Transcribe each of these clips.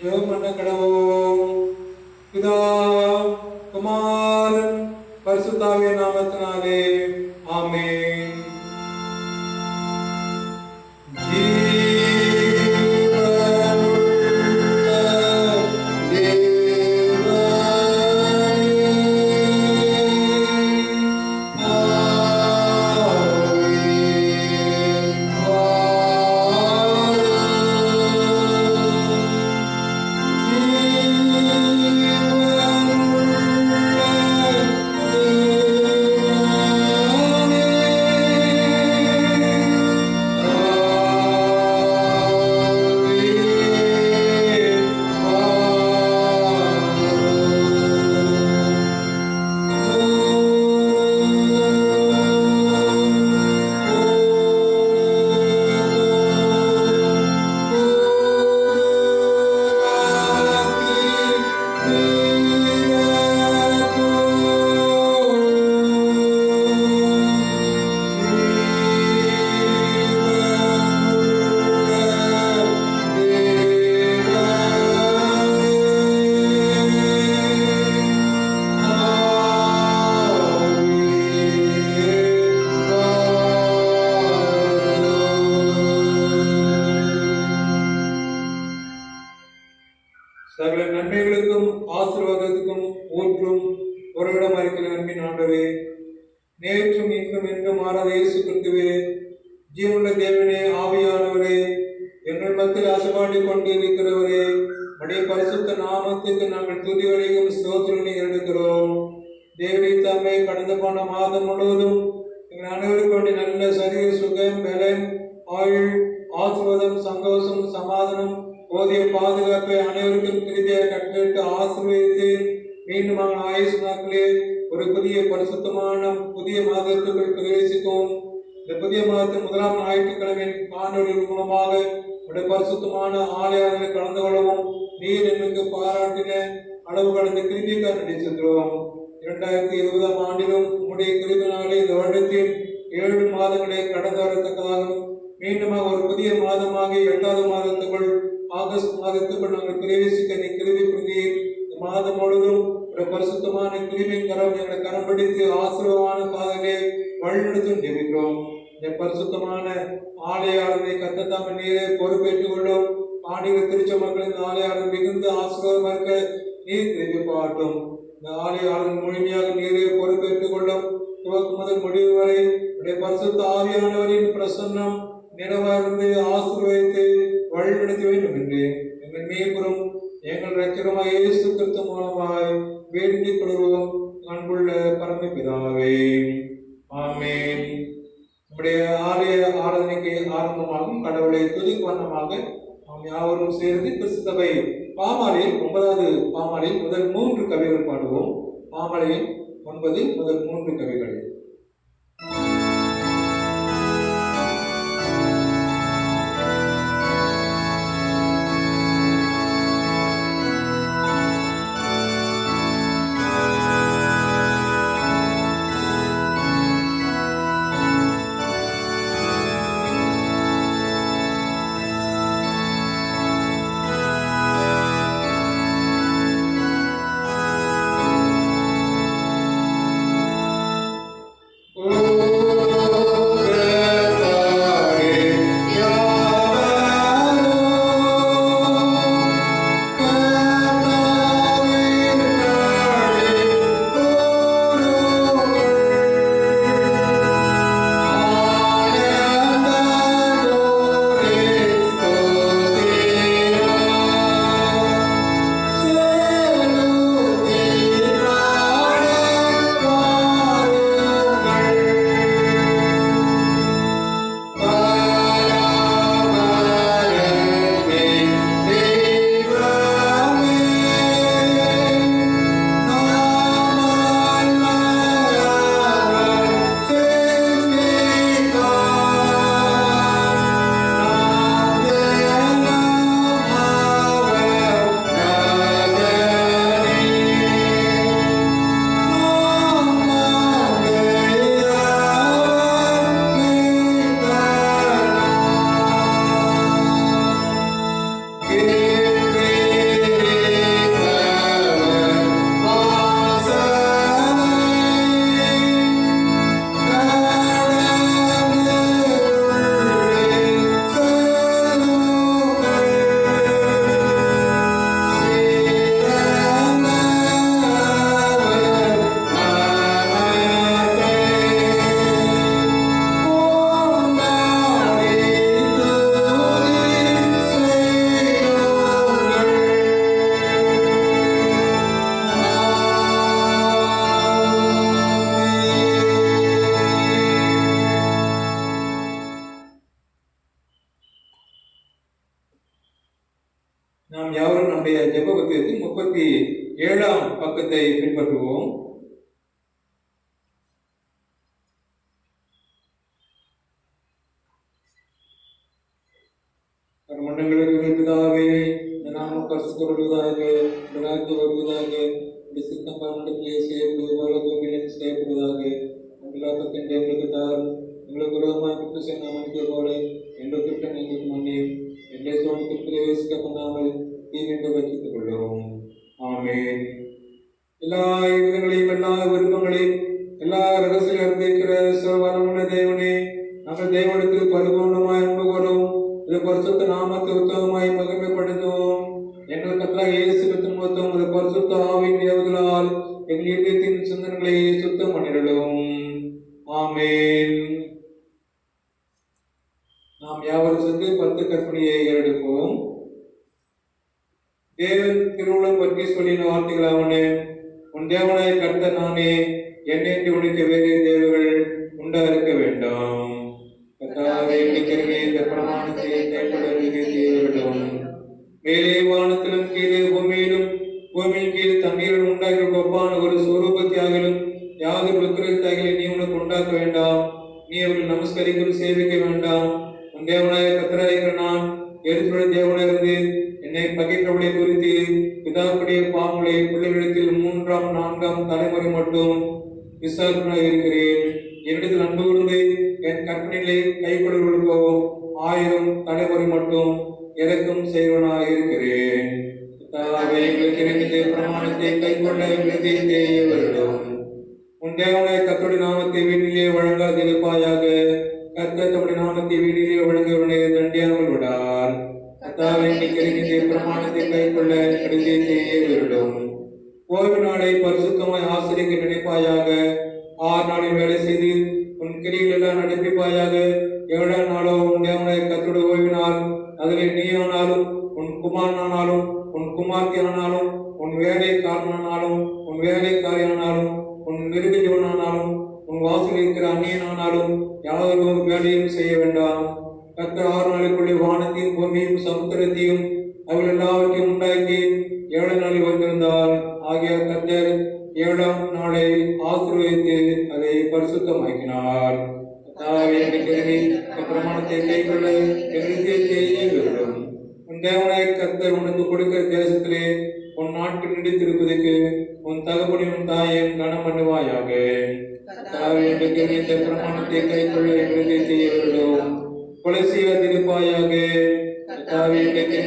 ஜெபம் பண்ண கடவோம். பிதா குமாரன் பரிசுத்தாவிய நாமத்தினாலே ஆமென். சகல நன்மைகளுக்கும் ஆசீர்வாதத்துக்கும் ஊற்றும் உறவிடம் இருக்கிற அன்பின் ஆண்டவரே, நேற்றும் இன்றும் என்றும் மாறாத இயேசு கிறிஸ்துவே, ஜீவனுள்ள தேவனே, ஆவியானவரே, எங்கள் மத்தியில் அசைவாடி கொண்டு இருக்கிறவரே, உடைய பரிசுத்த நாமத்துக்கு நாங்கள் துதிகளையும் ஸ்தோத்திரங்களையும் எடுக்கிறோம். தேவனை தாமே கடந்து போன மாதம் முழுவதும் எங்கள் அனைவருக்கும் நல்ல சரீர சுகம், பலன், ஆயுள், ஆசீர்வாதம், சந்தோஷம், சமாதானம், போதிய பாதுகாப்பை அனைவருக்கும் கிருபையாக கட்டளையிட்டு ஆசீர்வதித்து மீண்டும் அவன் ஆயுசு நாட்களே ஒரு புதிய பரிசுத்தமான புதிய மாதத்துக்குள் பிரவேசிக்கவும். இந்த புதிய மாதத்தின் முதலாம் ஞாயிற்றுக்கிழமையின் காணொலி மூலமாக உடைய பரிசுத்தமான ஆலயங்களை கலந்து கொள்ளவும் நீர் எங்களுக்கு பாராட்டின அளவு கடந்த கிருபிக்காக நடிச்சிருக்கிறோம். 2020 ஆண்டிலும் உடைய கிருபினாலே இந்த வருடத்தில் 7 மாதங்களை கடந்து வரத்தக்கதாகவும் மீண்டும் ஒரு புதிய மாதமாக 8வது மாதத்துக்குள் ஆகஸ்ட் மாதத்துக்குள் நாங்கள் பிரவேசிக்க நீ கிருபை புரிந்து இந்த மாதம் முழுவதும் ஒரு பரிசுத்தமான கிருபின் கரம் எங்களை கரம் பிடித்து ஆசீர்வாதமான பாதையை வழிநடத்தும் ஜெபிக்கிறோம். இந்த பரிசுத்தமான ஆலயாளனை கத்தத்தாம நீரை பொறுப்பேற்றுக் கொள்ளும். ஆண்டிகள் திருச்ச மக்களின் ஆலயாளர் மிகுந்த ஆசீர்வாதமாக இருக்க நீர் கிருபை பாட்டும். இந்த ஆலயாளன் முழுமையாக நீரை பொறுப்பேற்றுக் கொள்ளும். துவக்கு முதல் முடிவு வரை உடைய பரிசுத்த ஆவியானவரின் பிரசன்னம் நிறைவார்ந்து ஆசீர்வதித்து வழிநடத்த வேண்டும் என்று எங்கள் மேய்புறம் எங்கள் இரட்சகருமாகிய இயேசு கிறிஸ்து மூலமாய் வேண்டிக் கொள்வோம். அன்புள்ள பரமபிதாவே, ஆமென். நம்முடைய ஆலய ஆராதனைக்கு ஆரம்பமாகும் கடவுளை துதிக்கு வண்ணமாக நாம் யாவரும் சேர்ந்து கிறிஸ்து சபை பாமாலையில் 9வது பாமாலையில் முதல் 3 கவிகள் பாடுவோம். பாமாலையில் 9 முதல் 3 கவிகள். நாம் யாவரும் நம்முடைய ஜெப புத்தகத்தில் 37ஆம் பக்கத்தை பின்பற்றுவோம். மண்டங்களுக்கு பிதாவே, இந்த நாமம் பரிசுத்தப்படுவதாக, இந்த ராஜ்யம் வருவதாக, இந்த சித்தம் பரமண்டத்திலே செய்யப்படுவது போல பூமியிலும் செய்யப்படுவதாக. எல்லாத்தின் எங்களுக்கு தாரும், எங்களுக்கு விரோதமாக குற்றம் செய்ய நாம் மன்னிக்க போல எங்கள் குற்றம் எங்களுக்கு மன்னியும், எங்களை சோதனைக்கு பிரவேசிக்க பண்ணாமல் தீமையை வச்சித்துக் கொள்ளும். ஆமென். எல்லா விதங்களையும், எல்லா விருப்பங்களையும், எல்லா ரகசியம் அறிந்திருக்கிற சர்வவல்லமையுள்ள தேவனே, நாங்கள் தேவனிடத்தில் பரிபூர்ணமாய் அன்பு கூறும் இது பரிசுத்த நாமத்தை உத்தமமாய் மகிமைப்படுத்துவோம். எங்கள் கர்த்தராகிய இயேசு கிறிஸ்துவின் மூலமும் இது பரிசுத்த ஆவியின் ஏவுதலால் எங்கள் இதயத்தின் சிந்தனைகளை சுத்தம் பண்ணிடலும். ஆமென். நாம் யாவரும் சேர்ந்து 10 கற்பனையை ஏறெடுப்போம். தேவன் திருவுளம் பற்றி சொல்லின வார்த்தைகளாவன: உன் தேவனாய கர்த்தர் நானே, என்னை உனக்கு வேறு தேவர்கள் உண்டா இருக்க வேண்டாம். மேலே வானத்திலும் கீழே பூமியிலும் பூமியின் கீழ் தண்ணீரில் உண்டாகிற ஒப்பான ஒரு சொரூபத்தியாகிலும் யாதொரு விக்கிரகத்தாகிலும் நீ உனக்கு உண்டாக்க வேண்டாம். நீ அவர்கள் நமஸ்கரிக்கும் சேவிக்க வேண்டாம். உன் தேவனாய கர்த்தராகிய நான் எரித்துள்ள தேவனிலிருந்து என்னை பகைத்தவளை குறித்து பிதாவுடைய பாவங்களை பிள்ளைகளிடத்தில் 3ஆம் 4ஆம் தலைமுறை மட்டும் விசாரிப்பனாக இருக்கிறேன். என்னிடத்தில் அன்பு கூர்ந்து என் கற்பனைகளை கைக்கொள்வதற்கோ 1000 தலைமுறை மட்டும் எதற்கும் செய்வனாக இருக்கிறேன். பிரமாணத்தை கைக்கொள்ள வேண்டும். உன் தேவனாய கர்த்தருடைய நாமத்தை வீட்டிலே வழங்காதிருப்பாயாக. கர்த்தர் தம்முடைய நாமத்தை வீட்டிலே வழங்குவனை தண்டியாமல் விடார். பிரமாணத்தை கைக்கொள்ள கடிதத்தை செய்ய வேண்டும். ஓய்வு நாளை பரிசுத்தமாய் ஆசிரிக்க நினைப்பாயாக. 6 நாளில் வேலை செய்து உன் கிரியில் எல்லாம் நடப்பிப்பாயாக. 7ஆம் நாளோ உன் தேவனாய கர்த்தருடைய ஓய்வு நாள். அதில் நீ ஆனாலும், உன் குமாரனானாலும், உன் குமார்த்தியானாலும், உன் வேலைக்காரனானாலும், உன் வேலைக்காரியானாலும், உன் மிருக ஜீவனானாலும், உன் வாசல் இருக்கிற அந்நியனானாலும் யாதொரு வேலையும் செய்ய வேண்டாம். கர்த்தர் 6 நாளுக்குள்ளே வானத்தையும் பூமியும் சமுத்திரத்தையும் அவர்கள் எல்லாவற்றையும் உண்டாக்கி 7 நாளில் வந்திருந்தால் ஆகிய கர்த்தர் 7ஆம் நாளை ஆசீர்வதித்து அதை பரிசுத்தமாக்கினார். பிரமாணத்தை கைக்கொள்ள வேண்டும். உன் தேவனாய கர்த்தர் உனக்கு கொடுக்கிற தேசத்திலே உன் நாட்டில் நீடித்திருப்பதற்கு உன் தகப்பனையும் உன் தாயையும் கனம் பண்ணுவாயாக. இந்த பிரமாணத்தை கைக்கொள்ள செய்ய வேண்டும். கொலை செய்யாதிருப்பாயாக.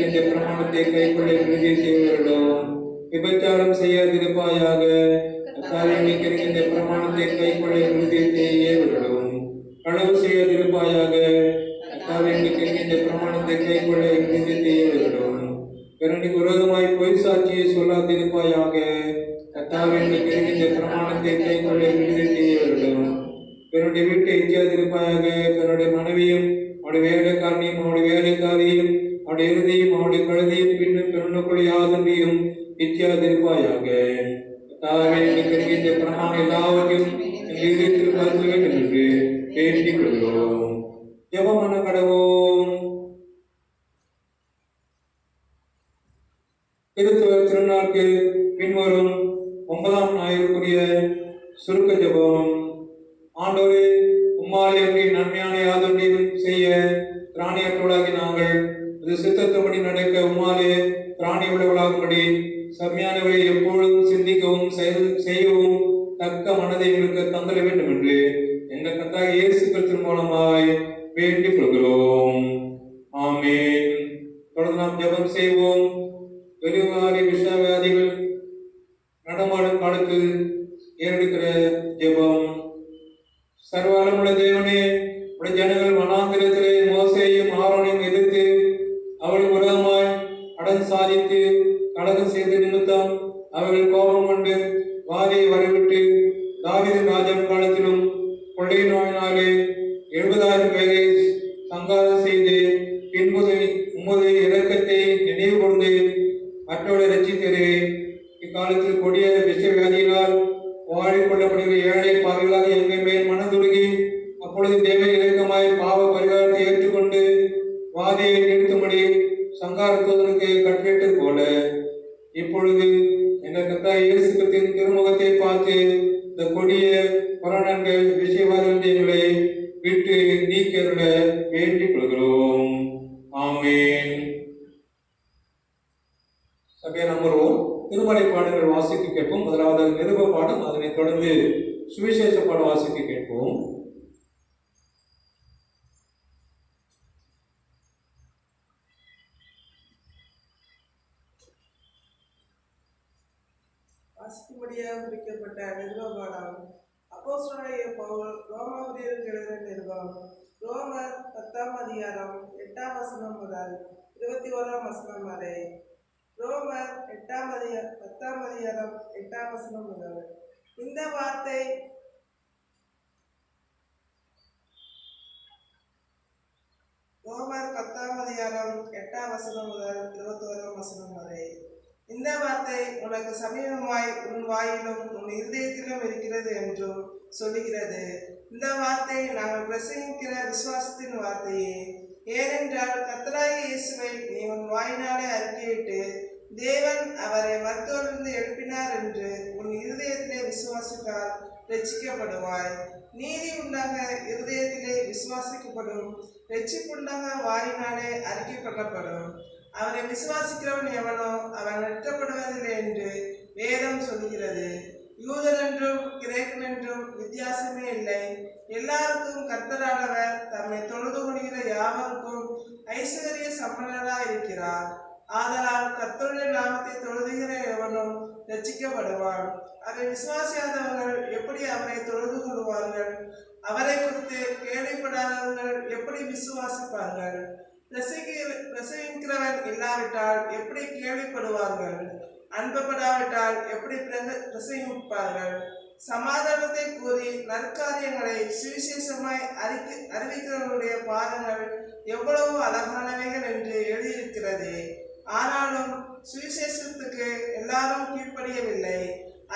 இந்த பிரமாணத்தை கைக்கொள்ள செய்ய வேண்டும். விபச்சாரம் செய்யாதிருப்பாயாக. இந்த பிரமாணத்தை கைக்கொள்ள செய்ய வேண்டும். களவு செய்யாதிருப்பாயாக. இந்த பிரமாணத்தை கைக்கொள்ள செய்ய வேண்டும். பிறனுக்கு விரோதமாய் பொய் சாட்சியை சொல்லாதிருப்பாயாக. இந்த பிரமாணத்தை கைக்கொள்ள செய்ய வேண்டும். பிறனுடைய வீட்டை இச்சாதிருப்பாயாக. பிறனுடைய மனைவியும் அவருடைய வேலைக்காரனையும் அவருடைய வேலைக்காரியும் அவருடைய இறுதியும் அவருடைய கழுதியும் பின்னும் பிறனுக்குள் யாதொன்றையும் இச்சாதிருப்பாயாக. இந்த பிரமாணம் எல்லாவற்றையும் இதயத்தில் கருத வேண்டும் என்று வேண்டிக் கொள்கிறோம். ஜெபம் பண்ண கடவோம். கிறிஸ்துவ திருநாட்கள் பின்வரும் 9ஆம் ஞாயிற்குரிய சுருக்க ஜெபம். ஆண்டவரே, உம்மாலே நன்மையான யாதொன்றையும் செய்ய திராணியற்றவளாகி நாங்கள் இது சித்தத்தபடி நடக்க உம்மாலே திராணி உள்ளவளாகும்படி செம்மையானவரை எப்பொழுதும் சிந்திக்கவும் செய்யவும் தக்க மனதை எங்களுக்கு தந்தர வேண்டும் என்று எங்கள் கர்த்தராகிய இயேசு கிறிஸ்துவின் மூலமாய் வேண்டிக் கொள்கிறோம். ஆமென். தொடர்ந்து நாம் ஜெபம் செய்வோம். பெருவாரி விஷவியாதிகள் நடமாடும் காலத்தில் ஏறெடுக்கிற ஜெபம். சர்வவல்லமையுள்ள தேவனே, உடைய ஜனங்கள் வனாந்திரத்திலே மோசேயையும் ஆரோனையும் எதிர்த்து அவளுக்கு விரோதமாய் அடன் சாதித்து கலகம் செய்த நிமித்தம் அவர்கள் கோபம் கொண்டு வாதியை வரவிட்டு தாவீது ராஜாவின் காலத்திலும் கொள்ளை நோயினாலே 70,000 பேரை சங்காரம் செய்து பின்பு உமது இரக்கத்தை நினைவு கொண்டு மற்றவர்களை ரட்சித்தரே. இக்காலத்தில் கொடிய விஷவியாதியினால் வாடிக்கொள்ளப்படுகிற ஏழை பாவிகளாக எங்கள் மேல் மனதுருகி அப்பொழுது தேவ இறக்கமாய் பாவ பரிகாரத்தை ஏற்றுக்கொண்டு வாதியை நிறுத்தும்படி சங்கார தூதனுக்கு கட்டளிட்டது போல இப்பொழுது எங்கள் கர்த்தர் இயேசு கிறிஸ்துவின் திருமுகத்தை பார்த்து இந்த கொடிய புராணங்கள் விஷயவாதங்களை விட்டு நீக்கிருள வேண்டிக் கொள்கிறோம். ஆமென். சபையை நம்புவோம். திருமலை பாடல்கள் வாசிக்க கேட்போம். முதலாவது நிருப பாடம், அதனைத் தொடர்ந்து சுவிசேஷ பாடம் வாசிக்க கேட்போம். வாசிக்கும்படியாக குறிக்கப்பட்ட நிருப பாடம். அப்போஸ்தலனாகிய பவுல் ரோமாபுரியருக்கு எழுதின நிருபம். ரோமர் 10ஆம் அதிகாரம் 8ஆம் வசனம் முதல் 21ஆம் வசனம் வரை. ரோமர் 10ஆம் அதிகாரம் 8ஆம் வசனம் முதல். இந்த வார்த்தை ரோமர் 10ஆம் அதிகாரம் 8ஆம் வசனம் முதல் 21ஆம் வசனம் வரை. இந்த வார்த்தை உனக்கு சமீபமாய் உன் வாயிலும் உன் இருதயத்திலும் இருக்கிறது என்றும் சொல்லுகிறது. இந்த வார்த்தை நாங்கள் பிரசங்கிக்கிற விசுவாசத்தின் வார்த்தையே. ஏனென்றால் கர்த்தராகிய இயேசுவை நீ உன் வாயினாலே அறிக்கையிட்டு தேவன் அவரை மருத்துவரிலிருந்து எழுப்பினார் என்று உன் இருதயத்திலே விசுவாசித்தால் ரட்சிக்கப்படுவாய். நீதி உண்டாக இருதயத்திலே விசுவாசிக்கப்படும், ரட்சிப்புண்டாக வாயினாலே அறிக்கை பண்ணப்படும். அவரை விசுவாசிக்கிறவன் எவனோ அவன் வெட்கப்படுவதில்லை என்று வேதம் சொல்கிறது. யூதன் என்றும் கிரேக்கன் என்றும் வித்தியாசமே இல்லை. எல்லாருக்கும் கர்த்தரானவர் தம்மை தொழுது கொள்கிற யாவருக்கும் ஐஸ்வர்ய சம்பன்னராய் இருக்கிறார். ஆதலால் கர்த்தருடைய நாமத்தை தொழுதுகிற எவனும் ரட்சிக்கப்படுவான். அவரை விசுவாசியாதவர்கள் எப்படி அவரை தொழுது கொள்வார்கள்? அவரை குறித்து கேள்விப்படாதவர்கள் எப்படி விசுவாசிப்பார்கள்? பிரசங்கிக்கிறவன் இல்லாவிட்டால் எப்படி கேள்விப்படுவார்கள்? அன்பப்படாவிட்டால் எப்படி பிரசங்கிப்பார்கள்? சமாதானத்தை கூறி நற்காரியங்களை சுவிசேஷமாய் அறிவிக்கிறவர்களுடைய பாதங்கள் எவ்வளவு அழகானவைகள் என்று எழுதியிருக்கிறது. ஆனாலும் சுவிசேஷத்துக்கு எல்லாரும் கீழ்ப்படியவில்லை.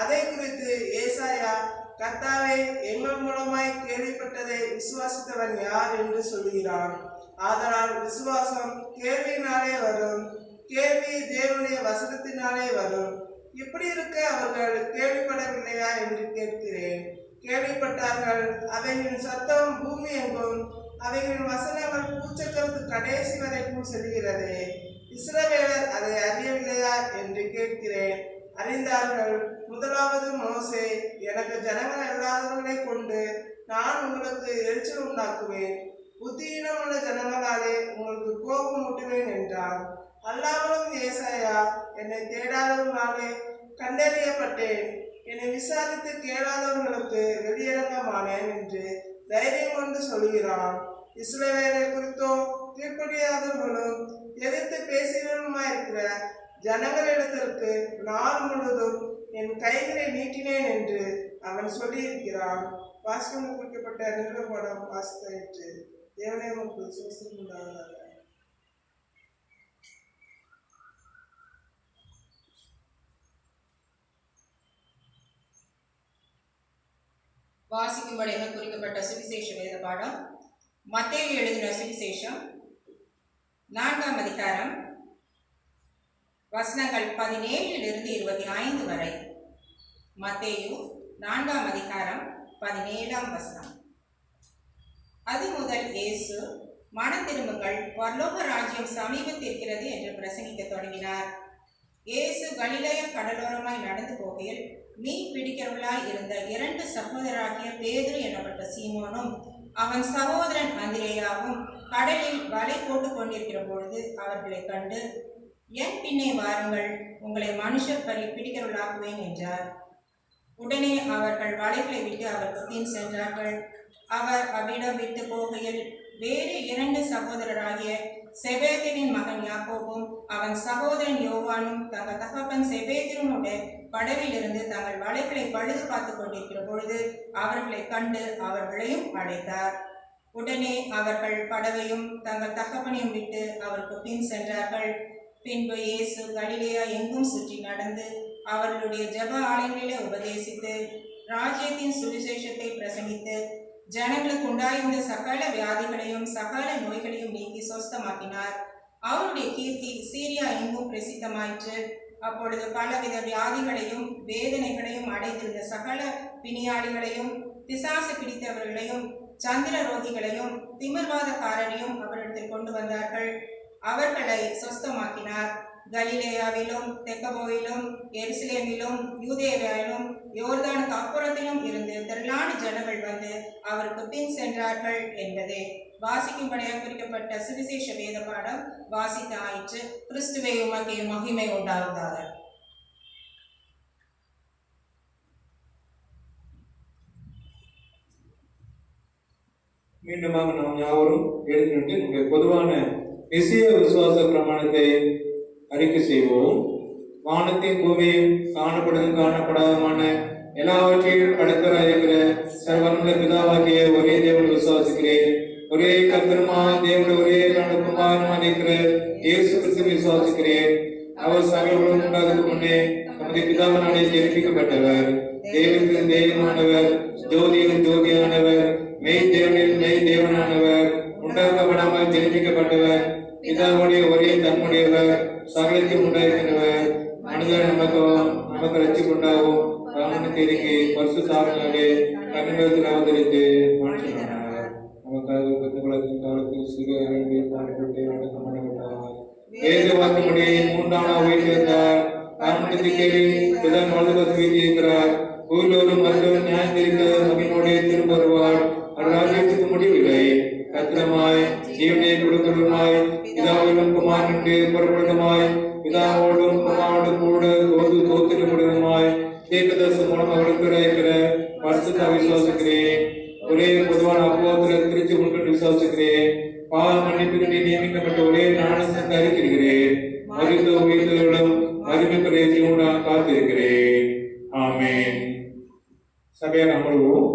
அதை குறித்து ஏசாயா, கர்த்தாவே எங்கள் மூலமாய் கேள்விப்பட்டதை விசுவாசித்தவன் யார் என்று சொல்கிறான். ஆதலால் விசுவாசம் கேள்வியினாலே வரும், கேள்வி தேவனுடைய வசனத்தினாலே வரும். இப்படி இருக்க அவர்கள் கேள்விப்படவில்லையா என்று கேட்கிறேன். கேள்விப்பட்டார்கள். அவைகளின் சத்தம் பூமி எங்கும், அவைகளின் வசனங்கள் பூச்சக்கரத்து கடைசி வரைக்கும் செல்கிறது. இஸ்ரவேலர் அதை அறியவில்லையா என்று கேட்கிறேன். அறிந்தார்கள். முதலாவது மோசே, எனக்கு ஜனங்கள் அல்லாதவர்களை கொண்டு நான் உங்களுக்கு எரிச்சல் உண்டாக்குவேன், புத்தியினம் உள்ள ஜனங்களாலே உங்களுக்கு கோபம் ஊட்டுவேன் என்றார். அல்லாமலும் ஏசாயா, என்னை தேடாதவர்களாலே கண்டறியப்பட்டேன், என்னை விசாரித்து கேளாதவர்களுக்கு வெளியிறக்கமானேன் என்று தைரியம் கொண்டு சொல்கிறான். இஸ்ரவேலை குறித்தோ கீழ்ப்படியாதவர்களும் எதிர்த்து பேசுகிறவருமாயிருக்கிற ஜனங்களிடத்திற்கு நாள் முழுவதும் என் கைகளை நீட்டினேன் என்று அவன் சொல்லியிருக்கிறான். வாசகம் குறிக்கப்பட்ட நிறுவனம் வாசித்தாயிற்று. தேவனே உங்களுக்கு சோஸ்திரம் உண்டாவதாக. வாசிக்கும்படியாக குறிக்கப்பட்ட சுவிசேஷ வேத பாடம். மத்தேயு எழுதின சுவிசேஷம் 4ஆம் அதிகாரம் வசனங்கள் 17 25 வரை. மத்தேயு 4ஆம் அதிகாரம் 17ஆம் வசனம். அது முதல் இயேசு, மனம் திரும்புங்கள், பரலோக ராஜ்யம் சமீபத்திருக்கிறது என்று பிரசங்கிக்க தொடங்கினார். இயேசு கலிலேய கடலோரமாய் நடந்து போகையில் மீன் பிடிக்கிறவர்களாய் இருந்த 2 சகோதரராகிய பேதுரு எனப்பட்ட சீமோனும் அவன் சகோதரன் அந்திரேயாவும் கடலில் வலை போட்டுக் கொண்டிருக்கிற பொழுது அவர்களை கண்டு, என் பின்னே வாருங்கள், உங்களை மனுஷர் பிடிக்கிறவர்களாக்குவேன் என்றார். உடனே அவர்கள் வலைகளை விட்டு அவருக்கு பின் சென்றார்கள். அவர் அவ்விடம் விட்டு போகையில் வேறு 2 சகோதரராகிய செபேதேவின் மகன் யாக்கோபும் அவன் சகோதரன் யோவானும் தங்கள் தகப்பன் செபேதேவினுடைய படவிலிருந்து தங்கள் வலைகளை பழுது பார்த்து கொண்டிருக்கிற பொழுது அவர்களை கண்டு அவர்களையும் அழைத்தார். உடனே அவர்கள் படவையும் தங்கள் தகப்பனையும் விட்டு அவருக்கு பின் சென்றார்கள். பின்பு இயேசு கலிலேயா எங்கும் சுற்றி நடந்து அவர்களுடைய ஜெப ஆலயங்களிலே உபதேசித்து ராஜ்யத்தின் சுவிசேஷத்தை பிரசங்கித்து ஜனங்களுக்கு உண்டாயிருந்த சகல வியாதிகளையும் சகல நோய்களையும் நீக்கி சொஸ்தமாக்கினார். அவருடைய கீர்த்தி சீரியா எங்கும் பிரசித்தமாயிற்று. அப்பொழுது பலவித வியாதிகளையும் வேதனைகளையும் அடைந்திருந்த சகல பிணியாளிகளையும் பிசாசு பிடித்தவர்களையும் சந்திர ரோகிகளையும் திமிர்வாதக்காரரையும் அவரிடத்தில் கொண்டு வந்தார்கள். அவர்களை சொஸ்தமாக்கினார். கலிலேயாவிலும் தெக்கபோவிலும் எருசலேமிலும் யூதேயாவிலும் யோர்தானுக்கு அப்புறத்திலும் இருந்து திரளான ஜனங்கள் வந்து அவருக்கு பின் சென்றார்கள் என்பதே வாசிக்கும்படியாக குறிக்கப்பட்ட சுவிசேஷ வேத பாடம் வாசித்து ஆயிற்று. கிறிஸ்துவே உமக்கே மகிமை உண்டாவதாக. மீண்டுமாக நாம் யாவரும் எழுந்திருந்து நம்முடைய பொதுவான நிச்சய விசுவாச பிரமாணத்தை அறிக்கை செய்வோம். வானத்தையும் பூமியும் காணப்படுவதும் காணப்படாதமான எல்லாவற்றையும் படைத்தவராய் இருக்கிற சர்வவல்ல பிதாவாகிய ஒரே தேவனை விசுவாசிக்கிறேன். ஒரே கர்த்தருமா தேவனுடைய ஒரே குமாரனுமா இருக்கிற இயேசு கிறிஸ்துவை விசுவாசிக்கிறேன். அவர் சகலங்களும் உண்டாவதற்கு முன்னே நமது பிதாவினாலே ஜெனிப்பிக்கப்பட்டவர், தேவனுக்கு தெய்வமானவர், ஜோதியின் ஜோதியானவர், மெய் தேவனில் மெய் தேவனானவர், உண்டாக்கப்படாமல் ஜெனிப்பிக்கப்பட்டவர், பிதாவுடைய ஒரே தன்முடையவர், சகலத்தையும் உண்டாயிருக்கிறவர், மனிதர் நமக்கு ரட்சிப்புண்டாகும் ராமனுக்கு இறங்கி பரிசுத்தாவினாலே கன்னிமரத்தில் அவதரித்து மனுஷனானார். நமக்காக பெற்றுக்கொள்ளத்தின் காலத்தில் சிறிய பாடுபட்டு அடக்கம் பண்ணப்பட்டார். வேத வாக்குப்படி 3ஆம் நாள் உயிர்த்தெழுந்தார். ராமனுக்கு கேள்வி பிதன் வலதுபுறத்தில் வீற்றிருக்கிறார். பூலோரும் மற்றும் நியாயத்திற்கு மகிழ்வோடு திரும்ப வருவார். ராஜ்யத்துக்கு முடிவில்லை. கத்திரமாய் ஜீவனை கொடுக்கிறதுமாய் பிதாவிலும் குமாரனுக்கு புறப்படுமாய் பிதாவோடும் குமாரோடும் கூட தோத்திரப்படுவதுமாய் தீர்க்கதரிசனம் மூலம் அவருக்கு இருக்கிற பரிசுத்த விசுவாசிக்கிறேன். ஒரே பொதுவான அப்போஸ்தலர் திருச்சி முன்கொண்டு விசுவாசிக்கிறேன். பாவ மன்னிப்புக்கு நியமிக்கப்பட்ட ஒரே ஞானத்தை அறிக்கிறேன். மருத்துவ உயிர்களும் மருமைக்குரிய ஜீவனாக காத்திருக்கிறேன். ஆமென். சபையார் அமர்வோம்.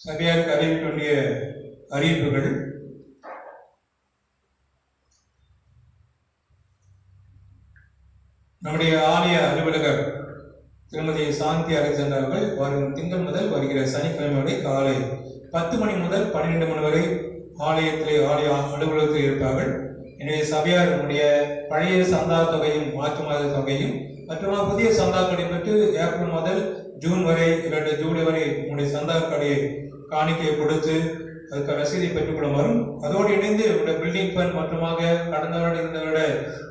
சபையாருக்கு அறிவிக்க வேண்டிய அறிவிப்புகள். நம்முடைய ஆலய அலுவலகர் திருமதி சாந்தி அலெக்சாண்டர் அவர்கள் வரும் திங்கள் முதல் வருகிற சனிக்கிழமை வரை காலை 10 மணி முதல் 12 மணி வரை ஆலய அலுவலகத்தில் இருப்பார்கள். எனவே சபையார் நம்முடைய பழைய சந்தா தொகையும் மாற்று மாத தொகையும் மற்றும் புதிய சந்தாக்களை பெற்று ஏப்ரல் முதல் ஜூன் வரை 2 ஜூலை வரை நம்முடைய சந்தாக்களை காணிக்கை கொடுத்து அதுக்கு ரசீதை பெற்றுக்கொள்ளுமாறும், அதோடு இணைந்து பில்டிங் ஃபண்ட் மற்றுமாக கடந்த வருடம் இந்த விட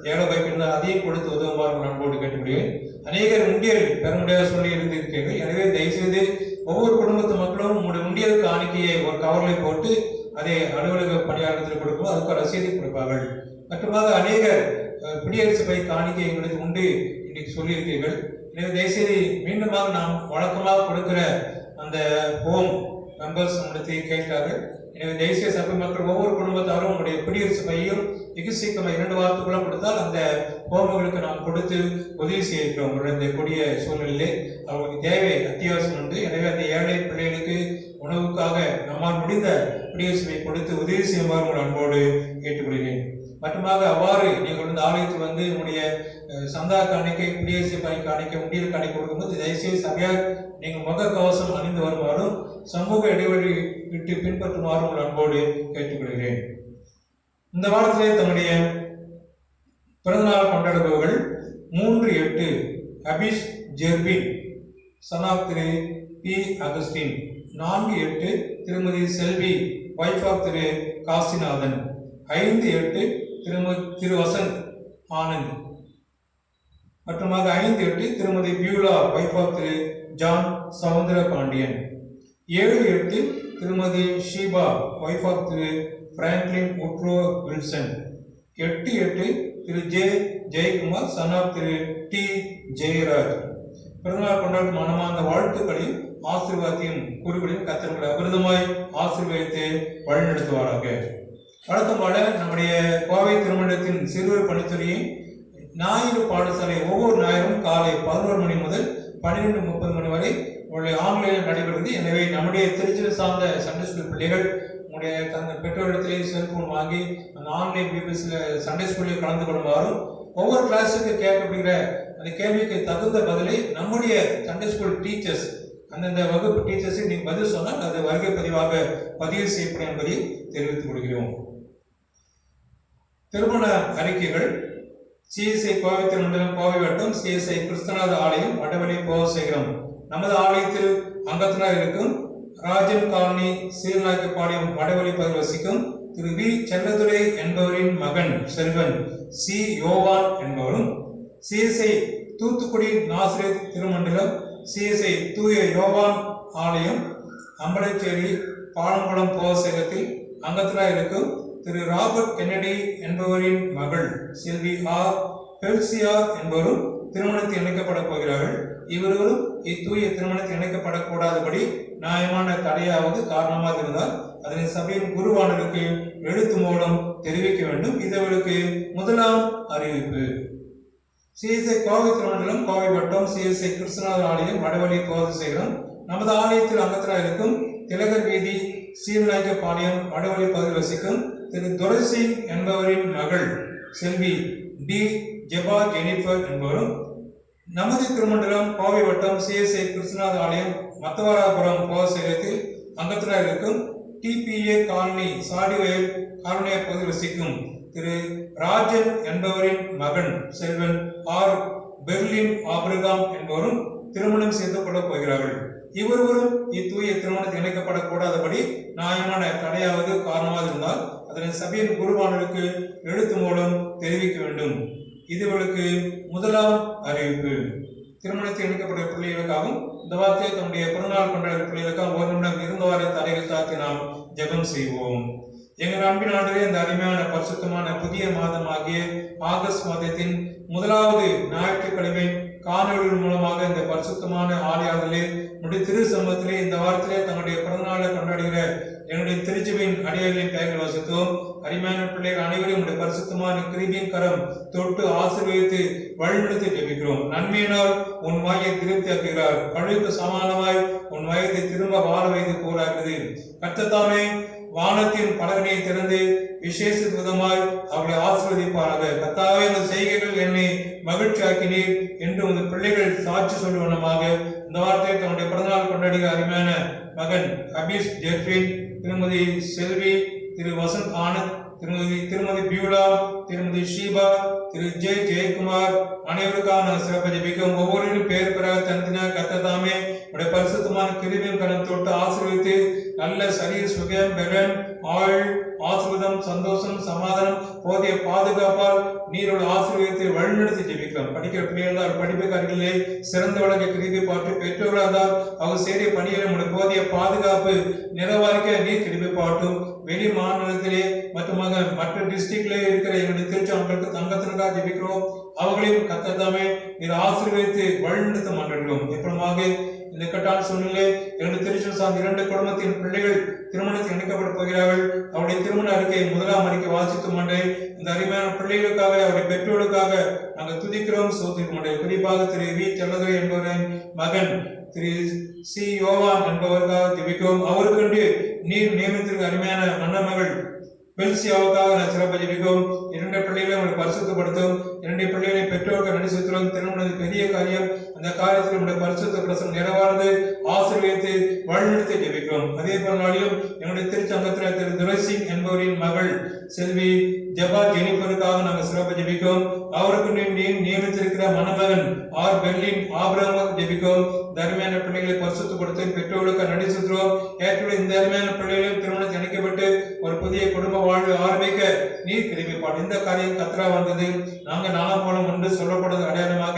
ஏழை வைப்பிருந்தால் அதையும் கொடுத்து உதவுமாறும் அன்போடு கேட்டுக்கொள்கிறேன். அநேகர் உண்டியல் பெற முடியாத சொல்லி இருந்திருக்கிறீர்கள். எனவே தயவுசெய்து ஒவ்வொரு குடும்பத்து மக்களும் உங்களுடைய உண்டியல் காணிக்கையை ஒரு கவரில் போட்டு அதை அலுவலக பணியாளத்தில் கொடுக்கும், அதுக்கு ரசீதை கொடுப்பார்கள். மற்றுமாக அநேகர் குடியரசு பை காணிக்கை எங்களுக்கு உண்டு இன்னைக்கு சொல்லியிருக்கிறீர்கள். எனவே தயவுசெய்து மீண்டுமாக நாம் வழக்கமாக கொடுக்கிற அந்த ஹோம் மெம்பர்ஸ் நம்மிடத்தை கேட்கிறார்கள். எனவே தேசிய சபை மக்கள் ஒவ்வொரு குடும்பத்தாரும் உங்களுடைய குடியரசு பையும் வெகு சீக்கிரமாக 2 வாரத்துக்குள்ள கொடுத்தால் அந்த ஹோம்களுக்கு நாம் கொடுத்து உதவி செய்கிறோம். உங்களுடைய இந்த கொடிய சூழ்நிலையிலே அவர்களுக்கு தேவை அத்தியாவசியம் உண்டு. எனவே அந்த ஏழை பிள்ளைகளுக்கு உணவுக்காக நம்மால் முடிந்த குடியரசு பை கொடுத்து உதவி செய்யுமாறு உங்கள் அன்போடு கேட்டுக்கொள்கிறேன். மற்றுமாக அவ்வாறு நீங்கள் வந்து ஆலயத்தில் வந்து உங்களுடைய சந்தா காணிக்கை குடியரசு பை காணிக்கை உண்டியல் காணிக்கை கொடுக்கும்போது தயவுசெய்து சபையார் நீங்கள் முக கவசம் அணிந்து வருமாறும் சமூக இடைவெளி விட்டு பின்பற்றுமாறு உங்கள் அன்போடு கேட்டுக்கொள்கிறேன். இந்த வாரத்திலே தன்னுடைய பிறந்தநாள் கொண்டாடுபவர்கள் 3/8 அபிஷ் ஜெர்பின் சனாப் திரு பி அகஸ்டின், 4/8 திருமதி செல்வி வைஃப் ஆஃப் திரு காசிநாதன், 5/8 திரு வசந்த் ஆனந்த் மற்றுமாக 5/8 திருமதி பியூலா வைஃப் ஆஃப் திரு ஜான் சவுந்தர பாண்டியன், 7/8 திருமதி ஷீபா வைஃப் ஆஃப் திரு பிராங்க்லின் உட்ரோ வில்சன், 8/8 திரு ஜெயக்குமார் சன் ஆஃப் திரு டி ஜெயராஜ். பிறந்தநாள் கொண்டாடும் மனமார்ந்த வாழ்த்துக்களையும் ஆசீர்வாதத்தையும் கூறுகளையும் கர்த்தர் அபிரதமாய் ஆசீர்வதித்து வழிநடத்துவாராக. வழக்கம் போல நம்முடைய கோவை திருமணத்தின் சிறுவர் பணித்துறையை ஞாயிறு பாடசாலை ஒவ்வொரு ஞாயிறும் காலை 11 மணி முதல் 12:30 மணி வரை உங்களுடைய ஆன்லைனில் நடைபெறுகிறது. எனவே நம்முடைய திருச்சியில் சார்ந்த சண்டே ஸ்கூல் பிள்ளைகள் உங்களுடைய தந்த பெற்றோரிடத்திலே செல்போன் வாங்கி அந்த ஆன்லைன் பிபிஎஸ்ல சண்டே ஸ்கூலில் கலந்து கொள்ளுமாறும், ஒவ்வொரு கிளாஸுக்கு கேட்கப்படுகிற அந்த கேள்விக்கு தகுந்த பதிலை நம்முடைய சண்டே ஸ்கூல் டீச்சர்ஸ், அந்தந்த வகுப்பு டீச்சர்ஸை நீ பதில் சொன்னால் அது வருகை பதிவாக பதிவு செய்யப்படும் என்பதை தெரிவித்துக் கொள்கிறோம். திருமண அறிக்கைகள் சிஎஸ்ஐ கோவை திருமண்டலம் கோவை வட்டம் சிஎஸ்ஐ கிறிஸ்தநாத ஆலயம் வடவழி போசேகரம். நமது ஆலயத்தில் அங்கத்தினர் இருக்கும் ராஜன் காலனி சீர்நாயக்கப்பாளையம் வடவழி பகுதியில் வசிக்கும் திரு வி செல்லதுரை என்பவரின் மகன் செல்வன் சி யோவான் என்பவரும், சிஎஸ்ஐ தூத்துக்குடி நாசிரியர் திருமண்டலம் சிஎஸ்ஐ தூய யோவான் ஆலயம் அம்பலச்சேரி பாலங்குளம் போசேகத்தில் அங்கத்தினர் இருக்கும் திரு ராபர்ட் கென்னடி என்பவரின் மகள் செல்வி ஆர் பெல்சியா என்பவரும் திருமணத்தில் இணைக்கப்பட போகிறார்கள். இவர்களும் இத்தூய திருமணத்தில் இணைக்கப்படக்கூடாதபடி நியாயமான தடையாவது காரணமாக இருந்தால் அதனை சபையின் குருவானருக்கு எழுத்து மூலம் தெரிவிக்க வேண்டும். இதற்கு முதலாம் அறிவிப்பு. சிஎஸ்ஐ கோவை திருமண்டலம் கோவை வட்டம் சிஎஸ்ஐ கிருஷ்ணநாத ஆலயம் வடவழி போசேகரம். நமது ஆலயத்தில் அங்கத்தினர் இருக்கும் திலகர் வீதி சீர்நாயக்கப்பாளையம் வடவழி பகுதியில் வசிக்கும் திரு துரைசிங் என்பவரின் மகள் செல்வி டி ஜெபா ஜெனிஃபர் என்பவரும், நமது திருமண்டலம் கோவை வட்டம் சிஎஸ்ஐ கிருஷ்ணநாத ஆலயம் மத்தவராபுரம் போசேகத்தில் அங்கத்தினர் இருக்கும் டிபிஏ காலனி சாடிவயல் காலனிய பகுதியில் வசிக்கும் திரு ராஜன் என்பவரின் மகன் செல்வன் ஆர் பெர்லின் ஆபிரகாம் என்பவரும் திருமணம் செய்து கொள்ள போகிறார்கள். இவர்களும் இத்தூய திருமணத்தில் இணைக்கப்படக்கூடாதபடி நியாயமான தடையாவது காரணமாக இருந்தால் அதனை சபையின் குருவானருக்கு எழுத்து மூலம் தெரிவிக்க வேண்டும். இதுவர்களுக்கு முதலாம் அறிவிப்பு. திருமணத்தில் இணைக்கப்பட்ட பிள்ளைகளுக்காகவும் இந்த வார்த்தையை தன்னுடைய பிறந்தநாள் கொண்டாடுகிற பிள்ளைகளுக்காக ஒரு நிமிடம் இருந்தவாறு தலைகள் தாக்கி நாம் ஜெபம் செய்வோம். எங்கள் அன்பின் ஆண்டவரே, இந்த அருமையான பரிசுத்தமான புதிய மாதம் ஆகிய ஆகஸ்ட் மாதத்தின் முதலாவது ஞாயிற்றுக்கிழமை காணொலிகள் மூலமாக இந்த பரிசுத்தமான ஆலயத்திலே நம்முடைய திரு சமூகத்திலே இந்த வாரத்திலே தங்களுடைய பிறந்தநாளை கொண்டாடுகிற எங்களுடைய திருச்சபையின் அடியார்களின் பெயர்கள் வசித்தோம். அருமையான பிள்ளைகள் அனைவரும் நம்முடைய பரிசுத்தமான கிருபையின் கரம் தொட்டு ஆசீர்வதித்து வழிநடத்தி ஜெபிக்கிறோம். நன்மையினால் உன் வாயை திருப்தியாக்குகிறார், கழுவுக்கு சமானமாய் உன் வயதை திரும்ப வாழ வைத்து போராடுகிறது. கர்த்தத்தாமே வானத்தின் பலகனை திறந்து விசேஷ விதமாய் அவர்களை ஆசீர்வதிப்பாராக. கர்த்தாவே, இந்த செய்கைகள் என்னை மகிழ்ச்சியாக்கினீர் என்று உங்கள் பிள்ளைகள் சாட்சி சொல்லுவனமாக இந்த வார்த்தையை தன்னுடைய பிறந்தநாள் கொண்டாடுகிற அருமையான மகன் அபீஸ் ஜெர்பின், திருமதி செல்வி, திரு வசந்த் ஆனந்த், திருமதி பியூலா, திருமதி ஷீபா, திரு ஜெயக்குமார் அனைவருக்காக நான் சிறப்பு ஜெபிக்கும். ஒவ்வொருவரும் பேர் பெறாக தனித்தனியாக கர்த்தத்தாமே உடைய பரிசுத்தமான கிருபையின் கரம் தொட்டு ஆசீர்வதித்து நல்ல சரீர சுகம், பலன், ஆயுள், ஆசீர்வாதம், சந்தோஷம், சமாதானம், போதிய பாதுகாப்பால் நீரோடு ஆசீர்வதித்து வழிநடத்தி ஜெபிக்கிறோம். படிக்கிற பிள்ளைகள் படிப்புக்காரர்களே சிறந்த வழங்க கிருபை பாட்டு, பெற்றோர்களாக இருந்தால் அவர் செய்த பணிகளை நம்முடைய போதிய பாதுகாப்பு நிறைவாரிக்க நீர் கிருபை பாட்டும். வெளி மாநிலத்திலே மற்றும் மற்ற டிஸ்ட்ரிக்ட்ல இருக்கிற எங்களுடைய திருச்சாம்பலுக்கு தங்கத்தினராக ஜெபிக்கிறோம். அவர்களையும் கர்த்தத்தாமே நீர் ஆசீர்வதித்து வழிநடத்த மாட்டோம். எப்பமாக இந்த கட்டான சூழ்நிலை எங்களுடைய திருச்சி சார்ந்த 2 குடும்பத்தின் பிள்ளைகள் திருமணத்தில் இணைக்கப்பட போகிறார்கள். அவருடைய திருமண அறிக்கை முதலாம் அறிக்கை வாசிக்க மாட்டேன். இந்த அருமையான பிள்ளைகளுக்காக அவருடைய பெற்றோர்களுக்காக நாங்கள் துதிக்கிறோம், சோதிக்க மாட்டேன். குறிப்பாக திரு வி செல்லதுரை என்பவரின் மகன் திரு சி யோவான் என்பவருக்காக ஜெபிக்கிறோம். அவருக்கு நீர் நியமித்திருக்க அருமையான மன்னமகள் பெல்சியாவுக்காக நான் சிறப்பு ஜெபிக்கிறோம். 2 பிள்ளைகளை அவங்களை பரிசுத்தப்படுத்தும். 2 பிள்ளைகளை பெற்றோர்கள் நடி செலுத்தும். திருமணம் பெரிய காரியம். அந்த காரியத்தில் நம்முடைய பரிசுத்த பிரசனம் நிறைவானது ஆசீர்வதித்து வழிநடத்தி ஜெபிக்கிறோம். அதே போல நாளிலும் எங்களுடைய திருச்சங்கத்தில் திரு துரைசிங் என்பவரின் மகள் செல்வி ஜெபா ஜெனிஃபருக்காக நாங்கள் சிறப்பு ஜெபிக்கிறோம். அவருக்கு நியமித்திருக்கிற மணமகன் ஆர் பெர்லின் ஆபிரகாம் ஜெபிக்கிறோம். இந்த அருமையான பிள்ளைகளை பரிசுத்தப்படுத்தி பெற்றோர்களுக்கு நடி செலுத்துகிறோம். ஏற்கனவே இந்த அருமையான பிள்ளைகளையும் திருமணத்தில் இணைக்கப்பட்டு ஒரு புதிய குடும்ப வாழ்வு ஆரம்பிக்க நீர் கிருபைப்பாடு. இந்த காரியம் கத்ரா வந்தது. நாங்கள் நாலாம் போலம் ஒன்று சொல்லப்படுவது அடையாளமாக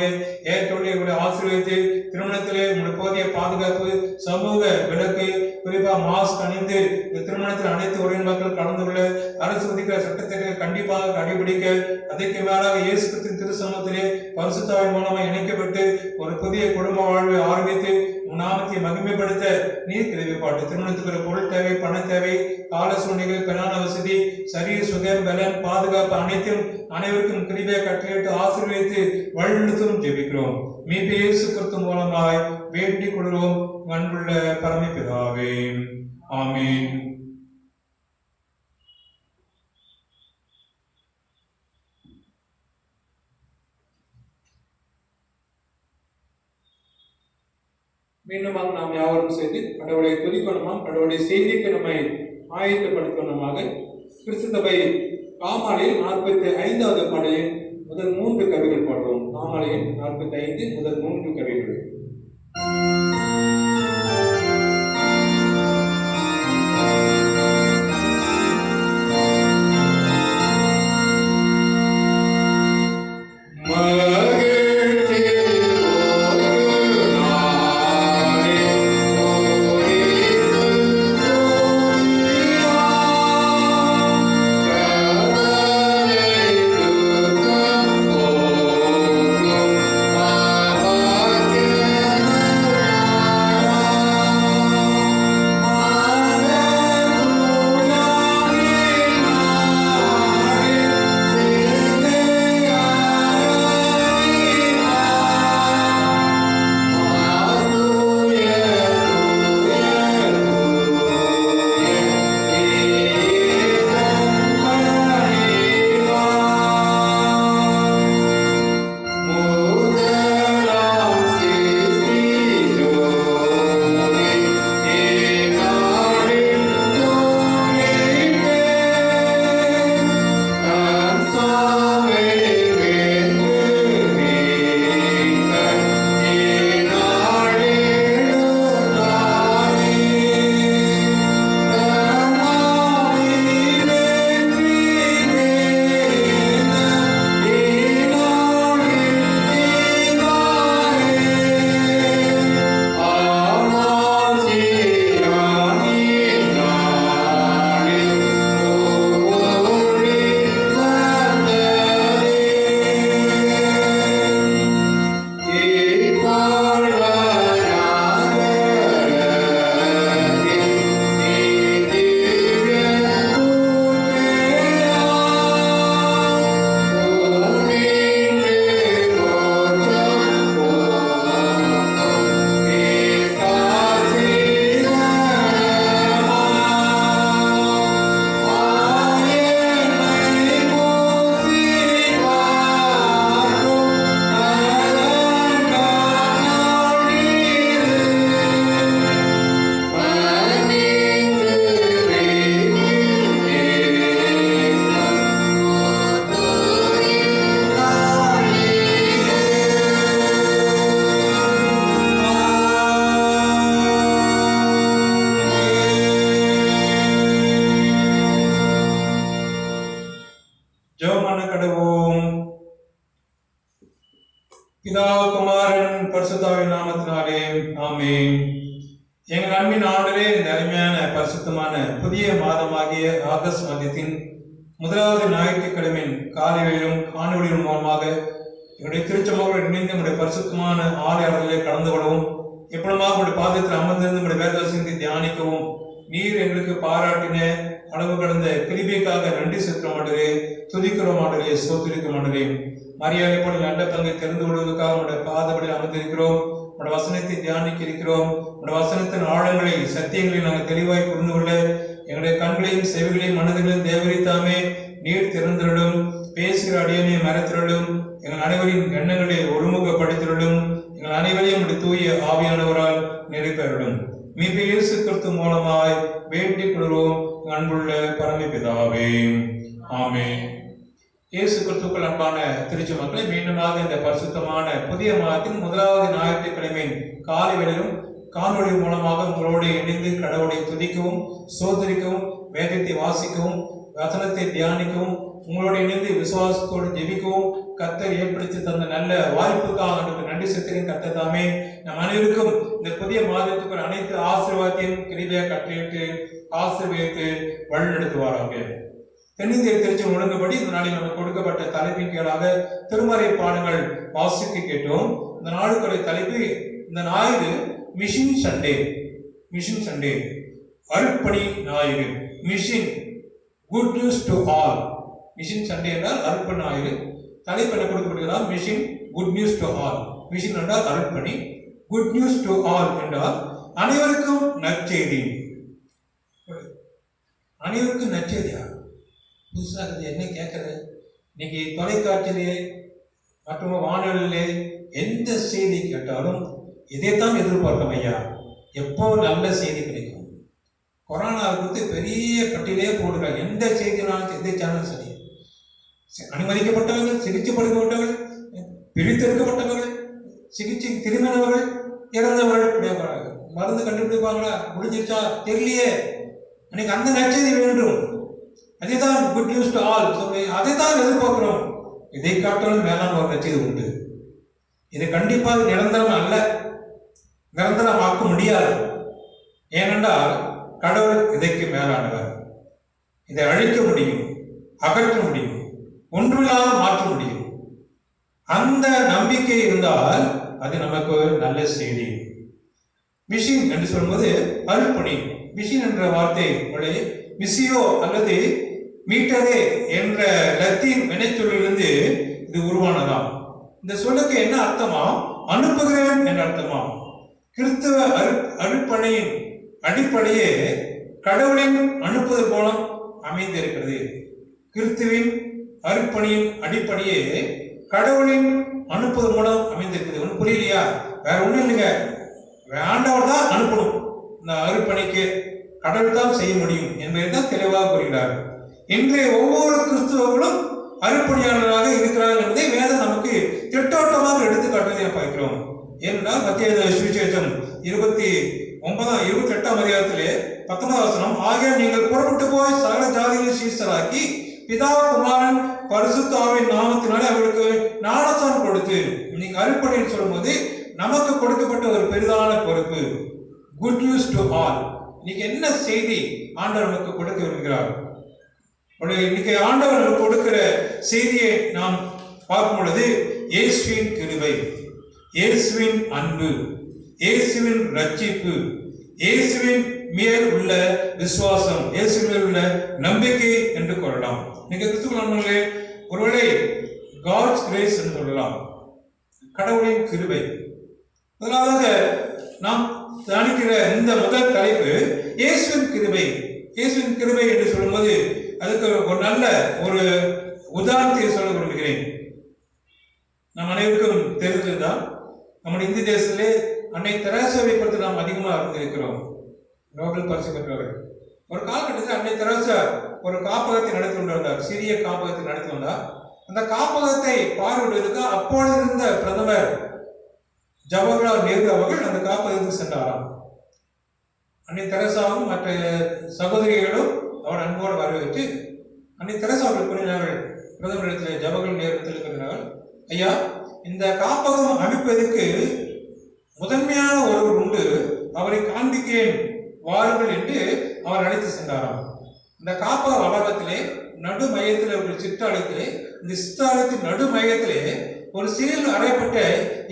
ஏற்றோடைய ஆசீர்வதித்து திருமணத்திலே உங்களுடைய போதிய பாதுகாப்பு, சமூக விலக்கு, குறிப்பாக மாஸ்க் அணிந்து இந்த திருமணத்தில் அனைத்து உறவின் மக்கள் கலந்து கொள்ள அரசு விதிக்கிற சட்டத்திற்கு கண்டிப்பாக கடைபிடிக்க, அதற்கு மேலாக இயேசு கிறிஸ்துவின் திருச்சமூகத்திலே பரிசுத்தாவின் மூலமாக இணைக்கப்பட்டு ஒரு புதிய குடும்ப வாழ்வை ஆரம்பித்து நாமத்தை மகிமைப்படுத்த நீர் கிருபைப்பாடு. திருமணத்துக்கு ஒரு பொருள் தேவை, பண தேவை, கால சூழ்நிலைகள், பிரயாண வசதி, சரீர சுகம், பலன், பாதுகாப்பு அனைத்தும் அனைவருக்கும் கிருபையை கட்டளையிட்டு ஆசீர்வதித்து வழிநடத்தும் ஜெபிக்கிறோம். மீட்பு இயேசு கிறிஸ்து மூலமாய் வேண்டிக் கொள்கிறோம் அன்புள்ள பரமபிதாவே, ஆமென். மீண்டுமாக நாம் யாவரும் செய்து கடவுளை துதிக்கணுமாம், கடவுளை செய்திக்கு நம்மை ஆயத்தப்படுத்தணுமாக கிறிஸ்துவை காமாலையில் 45வது பாடலின் முதல் 3 கவிகள் பாடுவோம். காமாலையில் 45 முதல் 3 கவிகள். பிதா குமாரன் பரிசுத்தாவின் நாமத்தினாலே ஆமென். எங்கள் அன்பின் ஆண்டவரே, இந்த அருமையான பரிசுத்தமான புதிய மாதமாகிய ஆகஸ்ட் மாதத்தின் முதலாவது ஞாயிற்றுக்கிழமையின் காலையிலும் காணொலியின் மூலமாக என்னுடைய திருச்சபையோடு இணைந்து நம்முடைய பரிசுத்தமான ஆலயங்களிலே கலந்து கொள்ளவும், எப்பொழுதுமாக உங்களுடைய பாதத்தில் அமர்ந்திருந்து நம்முடைய வேதவசனத்தை தியானிக்கவும் நீர் எங்களுக்கு பாராட்டின அளவு கடந்த கிருபைக்காக நன்றி செலுத்தும் ஆண்டவரே, துதிக்கிறோம் ஆண்டவரே, ஸ்தோத்திரிக்கிறோம் ஆண்டவரே. மரியாதை போல நல்ல பங்கை தெரிந்து கொள்வதற்காக உங்களுடைய பாதப்படியில் அமர்ந்திருக்கிறோம். உங்களுடைய வசனத்தை தியானிக்க இருக்கிறோம். உங்களுடைய வசனத்தின் ஆழங்களை சத்தியங்களை நாங்கள் தெளிவாய் புரிந்து கொள்ள எங்களுடைய கண்களையும் செவிகளையும் மனதிலையும் தேவரித்தாமே நீர் திறந்திரலும், பேசுகிற அடியனை மறைத்திரலும், எங்கள் அனைவரின் எண்ணங்களை ஒருமுகப்படுத்திரலும், எங்கள் அனைவரையும் தூய ஆவியானவரால் நிறைவேறலும். மீட்பு இயேசு கிறிஸ்து மூலமாய் வேண்டிக் கொள்வோம் அன்புள்ள பரமபிதாவே, ஆமென். இயேசு கிறிஸ்துவுக்குள் அன்பான திருச்சி மக்களை, மீண்டுமாக இந்த பரிசுத்தமான புதிய மாதத்தின் முதலாவது ஞாயிற்றுக்கிழமையின் காலை வேளையிலும் காணொளி மூலமாக உங்களோடு இணைந்து கடவுளை துதிக்கவும், சோதரிக்கவும், வேதத்தை வாசிக்கவும், வசனத்தை தியானிக்கவும், உங்களோடு இணைந்து விசுவாசத்தோடு ஜெபிக்கவும் கர்த்தர் ஏற்படுத்தி தந்த நல்ல வாய்ப்புக்காக அவனுக்கு நன்றி செலுத்துகிறேன். கர்த்தர் தாமே நம் அனைவருக்கும் இந்த புதிய மாதத்துக்கு அனைத்து ஆசீர்வாதத்தையும் கிருபையாக கட்டளையிட்டு ஆசீர்வதித்து வழிநடத்துவாராக. தென்னிந்திய திருச்சி ஒழுங்குபடி இந்த நாளில் நமக்கு கொடுக்கப்பட்ட தலைப்பின் கீழாக திருமறை பாடங்கள் வாசிக்க கேட்டோம். இந்த நாளுக்குரிய தலைப்பு, இந்த ஞாயிறு மிஷன் சண்டே. மிஷன் சண்டே, அருட்பணி ஞாயிறு. Mission, good news to all. Mission Sunday என்றால் அருட்பணி ஞாயிறு. தலைப்பு என்ன கொடுக்கப்படுகிறதா? Mission, good news to all. Mission என்றால் அருட்பணி, குட் நியூஸ் டு ஆல் என்றால் அனைவருக்கும் நற்செய்தி. அனைவருக்கும் நற்செய்தியா? புதுசாக என்ன கேட்குறது? இன்னைக்கு தொலைக்காட்சியிலே மற்றும் வானொலியிலே எந்த செய்தி கேட்டாலும் இதைத்தான் எதிர்பார்த்தோம் ஐயா. எப்போ நல்ல செய்தி கிடைக்கும்? கொரோனா குறித்து பெரிய பட்டியலே போடுறாங்க. எந்த செய்தினாலும் எந்த சேனல் சரி, அனுமதிக்கப்பட்டவர்கள், சிகிச்சை படுத்தப்பட்டவர்கள், பிரித்தெடுக்கப்பட்டவர்கள், சிகிச்சை திரும்பினவர்கள், இறந்தவர்கள், மருந்து கண்டுபிடிப்பாங்களா, முடிஞ்சிருச்சா தெரியலையே, அன்னைக்கு அந்த நற்செய்தி வேண்டும். அதைதான் குட் நியூஸ் டு ஆல் சொல்லி அதைத்தான் எதிர்பார்க்கிறோம். இதை காட்டாலும் மேலான ஒரு நற்செய்தி உண்டு. இது கண்டிப்பாக நிரந்தரம் அல்ல, நிரந்தரமாக்க முடியாது. ஏனென்றால் கடவுள் இதைக்கு மேலானவர். இதை அழிக்க முடியும், அகற்ற முடியும், ஒன்றில்லாமல் மாற்ற முடியும். அந்த நம்பிக்கை இருந்தால் அது நமக்கு நல்ல செய்தி. மிஷின் என்று சொல்லும்போது அருள்பணி. மிஷின் என்ற வார்த்தை மிசியோ அல்லது மீட்டரே என்ற லத்தீன் வினைச்சொல்லிலிருந்து இது உருவானதாம். இந்த சொல்லுக்கு என்ன அர்த்தமா? அனுப்புகிறேன் என்ற அர்த்தமா. கிறிஸ்தவ அருட்பணியின் அடிப்படையே கடவுளின் அனுப்புதல் மூலம் அமைந்திருக்கிறது. கிறிஸ்துவின் அருட்பணியின் அடிப்படையே கடவுளின் அனுப்புதல் மூலம் அமைந்திருக்கிறது. ஒன்றும் புரியலையா? வேற ஒன்றும் இல்லைங்க. ஆண்டவர் தான் அனுப்பணும். இந்த அருட்பணிக்கு கடவுள் தான் செய்ய முடியும் என்பதை தான் தெளிவாக கூறுகிறார். இன்றைய ஒவ்வொரு கிறிஸ்துவர்களும் அருட்பணியாளராக இருக்கிறார்கள் என்பதை வேதம் நமக்கு திட்டவட்டமாக எடுத்துக்காட்டுவதை பார்க்கிறோம். ஏனென்றால் மத்திய சுவிசேஷம் 28ஆம் அதிகாரத்திலே 19ஆம் வசனம், ஆகிய நீங்கள் புறப்பட்டு போய் சகல ஜாதிகளை சீஷராக்கி பிதா குமாரன் பரிசுத்த ஆவியின் நாமத்தினாலே அவர்களுக்கு ஞானஸ்நானம் கொடுத்து. நீங்க அருட்பணின்னு சொல்லும்போது நமக்கு கொடுக்கப்பட்ட ஒரு பெரிதான பொறுப்பு. Good news to all. இன்னைக்கு என்ன செய்தி ஆண்டவர் நமக்கு கொடுக்க விரும்புகிறார்? இன்னைக்கு ஆண்டவர் நமக்கு கொடுக்கிற செய்தியை நாம் பார்க்கும் பொழுது இயேசுவின் கிருபை, இயேசுவின் அன்பு, இயேசுவின் ரட்சிப்பு, இயேசுவின் மேல் உள்ள விசுவாசம், இயேசுவின் மேல் உள்ள நம்பிக்கை என்று கூறலாம். நீங்க கிறிஸ்துவர்களே ஒருவேளை காட்ஸ் கிரேஸ் என்று சொல்லலாம், கடவுளின் கிருபை. முதலாவதாக நாம் தியானிக்கிற இந்த முதல் தலைப்பு இயேசுவின் கிருபை. இயேசுவின் கிருபை என்று சொல்லும்போது அதுக்கு ஒரு நல்ல ஒரு உதாரணத்தை சொல்ல விரும்புகிறேன். நம் அனைவருக்கும் தெரிந்ததுதான், நம்முடைய இந்திய தேசத்திலே அன்னை தெரேசாவை பற்றி நாம் அதிகமாக அறிந்திருக்கிறோம். நோபல் பரிசு பெற்றவர்கள். ஒரு காலகட்டத்தில் அன்னை தெரேசா ஒரு காப்பகத்தை நடத்தி கொண்டு வந்தார், சிறிய காப்பகத்தை நடத்தி வந்தார். அந்த காப்பகத்தை பார்வையிடுவதற்கு அப்பொழுது இருந்த பிரதமர் ஜவஹர்லால் நேரு அவர்கள் அந்த காப்பகத்துக்கு சென்றாராம். அன்னை தெரேசாவும் மற்ற சகோதரிகளும் அவர் அன்போடு வரவேற்று அன்னை தெரேசா அவர்கள் கூறினார்கள், பிரதமரிடத்தில் ஜவஹர்லால் நேரு கூறினார்கள், ஐயா, இந்த காப்பகம் அமைப்பதற்கு முதன்மையான ஒருவர் உண்டு, அவரை காண்பிக்கிறேன் வாருங்கள் என்று அவர் அழைத்து சென்றாராம். இந்த காப்பக வளாகத்திலே நடு மையத்தில் ஒரு சிற்றாலயத்திலே, இந்த சிற்றாலயத்தின் நடு மையத்திலே ஒரு சீல் அறையப்பட்ட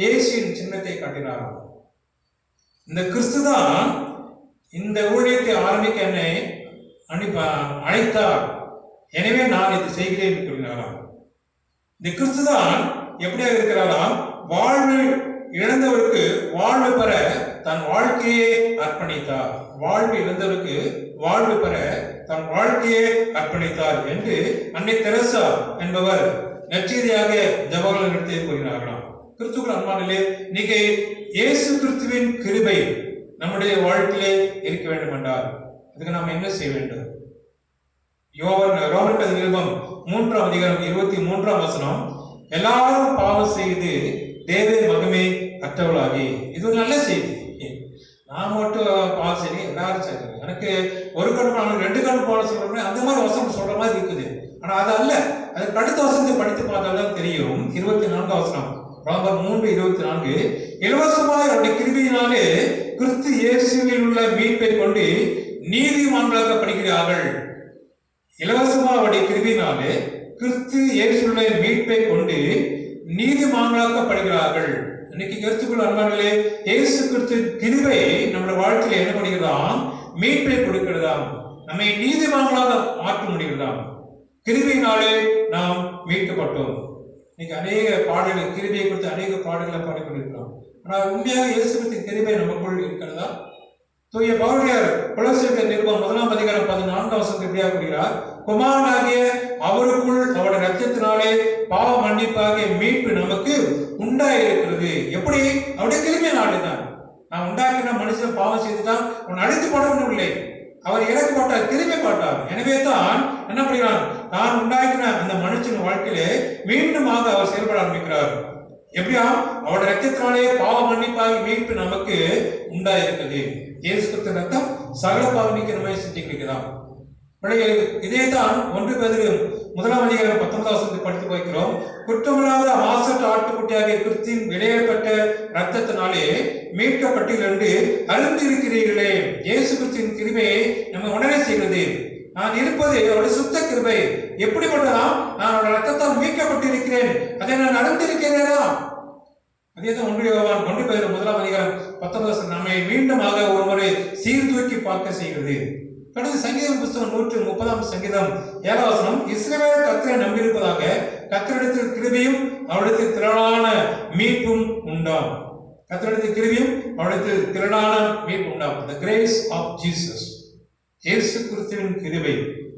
இயேசுவின் சின்னத்தை காட்டினாராம். இந்த கிறிஸ்து தான் இந்த ஊழியத்தை ஆரம்பிக்க என்னை அழைத்தார், எனவே நான் இது செய்கிறேன் என்று கூறினாராம். இந்த கிறிஸ்து தான் எப்படியாக இருக்கிறாராம்? வாழ்வு இழந்தவருக்கு வாழ்வு பெற தன் வாழ்க்கையை அர்ப்பணித்தார். வாழ்வு இழந்தவருக்கு வாழ்வு பெற தன் வாழ்க்கையை அர்ப்பணித்தார் என்று அன்னை தெரேசா என்பவர் நற்செய்தியாக ஜவஹர்லால் நேரு கூறினார்களாம். கிறிஸ்துவின் அன்பானிலே இன்னைக்கு இயேசு கிறிஸ்துவின் கிருபை நம்முடைய வாழ்க்கையிலே இருக்க வேண்டும் என்றால் அதுக்கு நாம் என்ன செய்ய வேண்டும்? ரோமர் நிருபம் 3ஆம் அதிகாரம் 23ஆம் வசனம், எல்லாரும் பாவம் செய்து தேவ மகிமை அற்றவளாகி. இது ஒரு நல்ல செய்தி. நான் மட்டும் பாவம் செய்ய, எல்லாரும் செய்யணும். எனக்கு ஒரு கண் போன 2 கண் போன சொல்றேன், அந்த மாதிரி வசனம் சொல்ற மாதிரி இருக்குது. ஆனா அது அல்ல. அதுக்கு அடுத்த வசனத்தை படித்து பார்த்தால்தான் தெரியும். 24ஆம் வசனம், ரோமர் 3:24, இலவசமாக அவருடைய கிருபையினாலே கிறிஸ்து இயேசுவில் உள்ள மீட்பை கொண்டு நீதிமான்களாக்கப்படுகிறார்கள். இலவசமாக அவருடைய கிருபையினாலே கிறிஸ்து இயேசுவுடைய மீட்பை கொண்டு நீதிமான்களாக்கப்படுகிறார்கள். இன்னைக்கு கிறிஸ்துக்குள் அன்பார்களே, இயேசு கிறிஸ்து கிருபை நம்முடைய வாழ்க்கையில என்ன பண்ணுகிறதாம்? மீட்பை கொடுக்கிறதாம், நம்மை நீதிமான்களாக மாற்ற முடிகிறதாம். கிருபையினாலே நாம் மீட்கப்பட்டோம். இன்னைக்கு அநேக பாடல்கள் கிருபையை குறித்து அநேக பாடல்களை பாடிக்கொண்டிருக்கிறோம். ஆனால் உண்மையாக இயேசு கிறிஸ்து கிருபை நமக்குள் இருக்கிறதா? தூய பவுலியார் கொலோசியர் நிருபம் 1ஆம் அதிகாரம் 14ஆம் வசனத்தில் இப்படியாக கூறுகிறார், குமாரனாகிய அவருக்குள் அவருடைய ரத்தத்தினாலே பாவ மன்னிப்பாகிய மீட்பு நமக்கு உண்டாயிருக்கிறது. எப்படி? அவருடைய கிருபையினாலே தான். நான் உண்டாக்கின மனுஷன் பாவம் செய்துதான் அவன் அழித்து போடவும் இல்லை, அவர் இறக்கப்பட்டார், கிருபைப்பட்டார். எனவே தான் என்ன பண்ணுகிறார்? தான் உண்டாக்கின அந்த மனுஷன் வாழ்க்கையிலே மீண்டுமாக அவர் செயல்பட ஆரம்பிக்கிறார். எப்படியா? அவருடைய ரத்தத்தினாலே பாவ மன்னிப்பாகி மீட்பு நமக்கு உண்டாயிருக்கிறது. இயேசு கிறிஸ்துவின் ரத்தம் சகல பாவ நம்மை சிந்திக்கிறார். இதே தான் 1 பேதுரு 1:19 படித்து வைக்கிறோம். குற்றமில்லாத மாசற்ற ஆட்டுக்குட்டியாகிய கிறிஸ்துவின் விலையேறப்பட்ட ரத்தத்தினாலே மீட்கப்பட்டீர்கள் என்று அறிந்திருக்கிறீர்களே. இயேசு கிறிஸ்துவின் கிருபையை நம்ம உடனே செய்கிறது. நான் இருப்பது அவருடைய சுத்த கிருபை. எப்படிப்பட்டதா? நான் அவருடைய ரத்தத்தால் மீட்கப்பட்டிருக்கிறேன், அதை நான் அறிந்திருக்கிறேனா? அதே தான் 1 யோவான் 1 பேதுரு 1:19 நம்மை மீண்டுமாக ஒருமுறை சீர்தூக்கி பார்க்க செய்கிறது. கடந்த சங்கீதம் புத்தகம் 130 சங்கீதம் 7 இஸ்ரவேல் கர்த்தரை நம்பியிருப்பதாக கர்த்தரிடத்தில் கிருபையும் அவரிடத்தில் திரளான மீட்பும் உண்டாம். கர்த்தரிடத்தில் கிருபையும் அவரிடத்தில் திரளான மீட்பு உண்டாம். The grace of Jesus. இயேசு கிறிஸ்துவின் கிருபை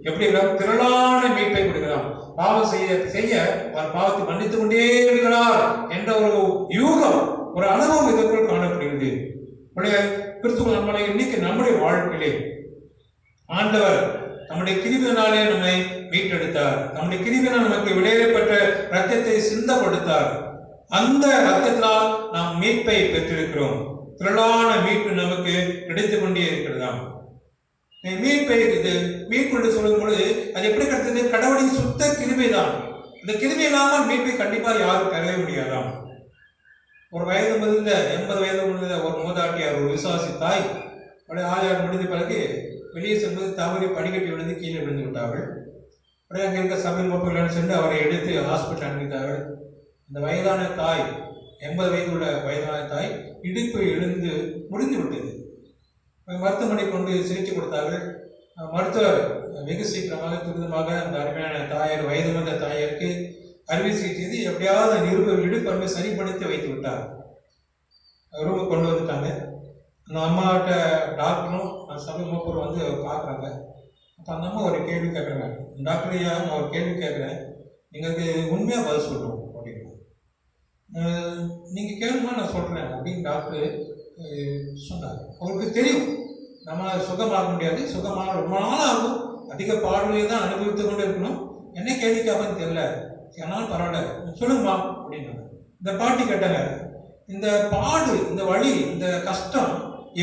எப்படி திரளான மீட்பை கொடுக்கிறார். பாவம் செய்ய அவர் பாவத்தை மன்னித்துக் கொண்டே இருக்கிறார் என்ற ஒரு யூகம், ஒரு அனுபவம் இதற்குள் காணப்படுகிறது. கிறிஸ்துவ நம்மளை இன்னைக்கு நம்முடைய வாழ்க்கையிலே ஆண்டவர் நம்முடைய கிருபையினாலே நம்மை மீட்டெடுத்தார். நம்முடைய கிருபையினால் நமக்கு விலையேறப்பட்ட ரத்தத்தை சிந்தப்படுத்தார். அந்த ரத்தத்தினால் நாம் மீட்பை பெற்றிருக்கிறோம். திரளான மீட்பு நமக்கு கிடைத்துக் கொண்டே இருக்கிறதாம். மீட்பை மீட்பு என்று சொல்லும் பொழுது அது எப்படி கிடைத்தது? கடவுளின் சுத்த கிருபை தான். இந்த கிருபை இல்லாமல் மீட்பை கண்டிப்பாக யாரும் பெறவே முடியாதாம். ஒரு வயது முதிர்ந்த 80 வயது முதிர்ந்த ஒரு மூதாட்டியார், ஒரு விசுவாசி தாய், அப்படியே ஆயார் முடிந்த பிறகு வெளியே செல்வது தவறி படிக்கட்டி விழுந்து கீழே விழுந்து விட்டார்கள். அப்படியே அங்கே இருக்க சபையில் மக்கள் சென்று அவரை எடுத்து ஹாஸ்பிட்டல் அனுப்பித்தார்கள். அந்த வயதான தாய், 80 வயது உள்ள வயதான தாய், இடுப்பு எழுந்து முடிந்து விட்டது. மருத்துவமனை கொண்டு சிகிச்சை கொடுத்தார்கள். மருத்துவர் வெகு சீக்கிரமாக துரிதமாக அந்த அருமையான தாயார், வயது வந்த தாயாருக்கு அறுவை சிகிச்சை செய்து எப்படியாவது அந்த இடுப்பருமை சரிப்படுத்தி வைத்து விட்டார். ரூமுக்கு கொண்டு வந்துட்டாங்க. அந்த அம்மாட்ட டாக்டரும் சபை மூப்பரும் வந்து பார்க்குறாங்க. அப்போ அந்த அம்மா ஒரு கேள்வி கேட்குறாங்க. டாக்டர் ஐயா, நான் ஒரு கேள்வி கேட்குறேன், எங்களுக்கு உண்மையாக பதில் சொல்லணும் அப்படின்னு. நீங்கள் கேளுமா, நான் சொல்கிறேன் அப்படின்னு டாக்டர் சொன்னார். அவருக்கு தெரியும் நம்ம சுகமாக முடியாது, சுகமாக ரொம்ப நாள் ஆகும், அதிக பாடுகளை தான் அனுபவித்து கொண்டு இருக்கணும், என்ன கேள்வி கேட்பன்னு தெரியல, ஆனாலும் பரவாயில்ல சொல்லுங்கம்மா அப்படின்னாங்க. இந்த பாட்டி கேட்டாங்க, இந்த பாடு, இந்த வலி, இந்த கஷ்டம்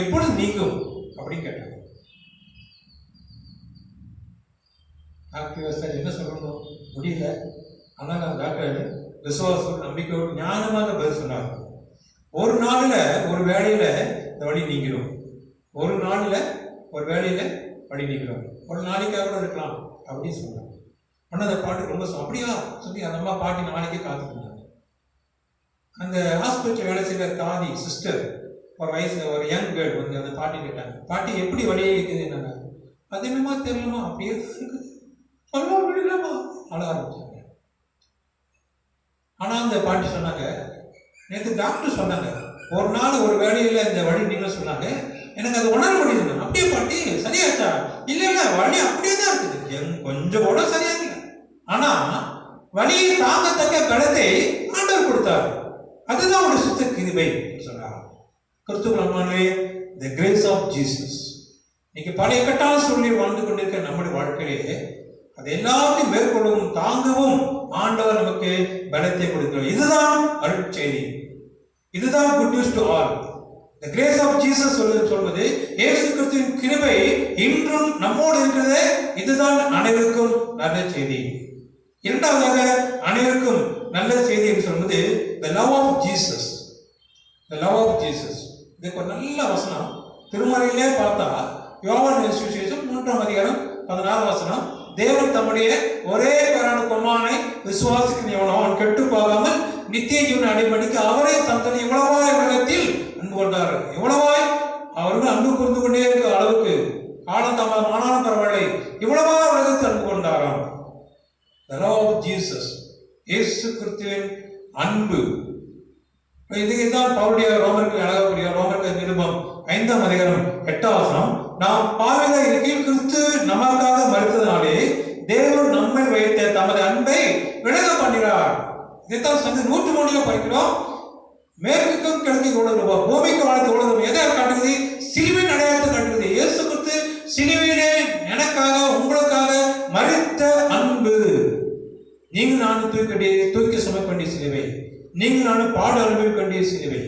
எப்பொழுது நீங்கும் அப்படின்னு கேட்டாங்க. டாக்டர் சார் என்ன சொல்லணும் முடியல. ஆனால் அந்த டாக்டர் விசுவாசம் நம்பிக்கையோடு ஞானமாக பதில் சொன்னார். ஒரு நாளில் ஒரு வேலையில இந்த வலி நீங்கிடும், ஒரு நாளில் ஒரு வேலையில வலி நீங்கிடும், ஒரு நாளைக்காக கூட இருக்கலாம் அப்படின்னு சொன்னாங்க. ஆனால் அந்த பாட்டு ரொம்ப அப்படியா சொல்லி அந்த அம்மா பாட்டி நாளைக்கே காத்துக்கிட்டாங்க. அந்த ஹாஸ்பிட்டல் வேலை செய்கிற தாதி சிஸ்டர், ஒரு வயசு ஒரு யங் கேர்ள் வந்து அந்த பாட்டி கேட்டாங்க, பாட்டி எப்படி வழியே இருக்குது என்னங்க? அது என்னமா தெரியலமா, அப்படியே தான் இருக்குது, சொல்ல முடியலமா, அழ ஆரம்பிச்சாங்க. ஆனால் அந்த பாட்டி சொன்னாங்க, நேற்று டாக்டர் சொன்னாங்க ஒரு நாள் ஒரு வேலையில் இந்த வழி நீங்க சொன்னாங்க, எனக்கு அது உணர முடியுது. அப்படியே பாட்டி சரியாச்சா? இல்லை இல்லை, வழி அப்படியே தான் இருக்குது, கொஞ்சம் கூட சரியா இல்லை. ஆனா வழியை தாங்கத்தக்க பலத்தை ஆண்டவர் கொடுத்தார். அதுதான் ஒரு சுத்த கிருபை சொன்னார். கிறிஸ்துவுக்குள்ளே the grace of Jesus. இன்னைக்கு பழைய கட்டான சூழ்நிலை வாழ்ந்து கொண்டிருக்க நம்முடைய வாழ்க்கையிலே அதை எல்லாத்தையும் மேற்கொள்ளவும் தாங்கவும் ஆண்டவர் நமக்கு பலத்தை கொடுக்கிறார். இதுதான் அருட்செய்தி, இதுதான் good news to all. the grace of Jesus சொல்வது இயேசு கிறிஸ்துவின் கிருபை இன்றும் நம்மோடு இருக்கிறது. இதுதான் அனைவருக்கும் நல்ல செய்தி. இரண்டாவதாக அனைவருக்கும் நல்ல செய்தி என்று சொல்வது the love of Jesus. the love of Jesus. இதுக்கு ஒரு நல்ல வசனம் திருமறையிலே பார்த்தா யோவான் சுவிசேஷம் 3:16 தேவன் தம்முடைய ஒரே பேரான குமாரனை விசுவாசிக்கும் எவனோ அவன் கெட்டு போகாமல் நித்திய ஜீவனை அடைபடிக்கு அவரை தன் இவ்வளவாய் உலகத்தில் அன்பு கொண்டார். இவ்வளவாய் அவர்கள் அன்பு கூர்ந்து கொண்டே இருக்க அளவுக்கு காலம் தாமதமானாலும் பரவாயில்லை, இவ்வளவாய் உலகத்தில் அன்பு கொண்டாராம். The love of Jesus. இயேசு கிறிஸ்துவின் அன்பு. இதுதான் பவுலுடைய ரோமருக்கு அழகக்கூடிய ரோமருக்கு நிருபம் 5:8 நாம் பாவிகள் இருக்கையில் கிறிஸ்து நமக்காக மரித்ததினாலே தேவன் நம்மை வைத்த தமது அன்பை விளங்க பண்ணுகிறார். இதைத்தான் 103 படிக்கிறோம். மேற்குக்கும் கிழக்கு உலகம், பூமிக்கு வாழ்த்து உலகம் எதை காட்டுகிறது? சிலுவையின் அடையாளத்தை காட்டுகிறது. இயேசு கிறிஸ்து சிலுவையிலே எனக்காக உங்களுக்காக மரித்த அன்பு. நீங்கள் நானும் தூக்கி சுமக்க வேண்டிய சிலுவை, நீங்கள் நானும் பாடு அனுபவிக்க வேண்டிய சிலுவை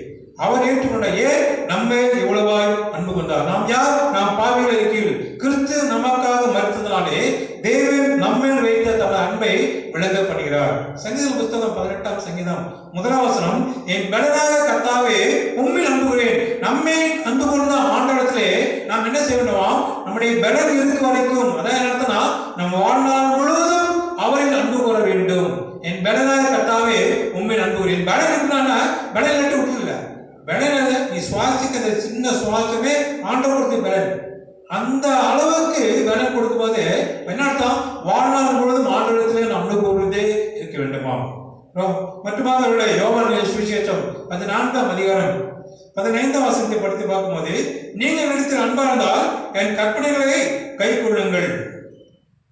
அவர் ஏற்றுக்கொண்ட. ஏன் நம்மை இவ்வளவாய் அன்பு கொண்டார்? நாம் யார்? நாம் பாவிகள் இருக்கையில் கிறிஸ்து நமக்காக மறுத்ததினாலே தேவன் நம்மேல் வைத்த தமது அன்பை விளங்க பண்ணுகிறார். சங்கீத புத்தகம் 18ஆம் சங்கீதம் 1ஆம் வசனம், என் பலனாக கர்த்தாவே உம்மில் அன்புகிறேன். நம்மை அன்பு கொண்ட ஆண்டவரிடத்திலே நாம் என்ன செய்ய வேண்டுமா? நம்முடைய பலன் இருக்க வரைக்கும், அதான் என்ன, நம்ம வாழ்நாள் முழுவதும் அவரில் அன்பு கூற வேண்டும். என் பலனாக கர்த்தாவே உம்மில் அன்புகிறேன். பலன் இருக்குன்னா பலன் இல்லாட்டி விட்டுல பலன், நீ சுவாசிக்கிற சின்ன சுவாசமே ஆண்டவருக்கு பலன். அந்த அளவுக்கு பலன் கொடுக்கும்போது என்ன அர்த்தம்? வாழ்நாள் முழுவதும் ஆண்டவரிடத்திலே நாம் அன்பு கூறுவதே இருக்க வேண்டுமா? மட்டுமாக யோவான் சுவிசேஷம் 14ஆம் அதிகாரம் 15ஆம் வசனத்தை படித்து பார்க்கும்போது, நீங்கள் என்னிடத்தில் அன்பா இருந்தால் என் கற்பனைகளை கை கொள்ளுங்கள்.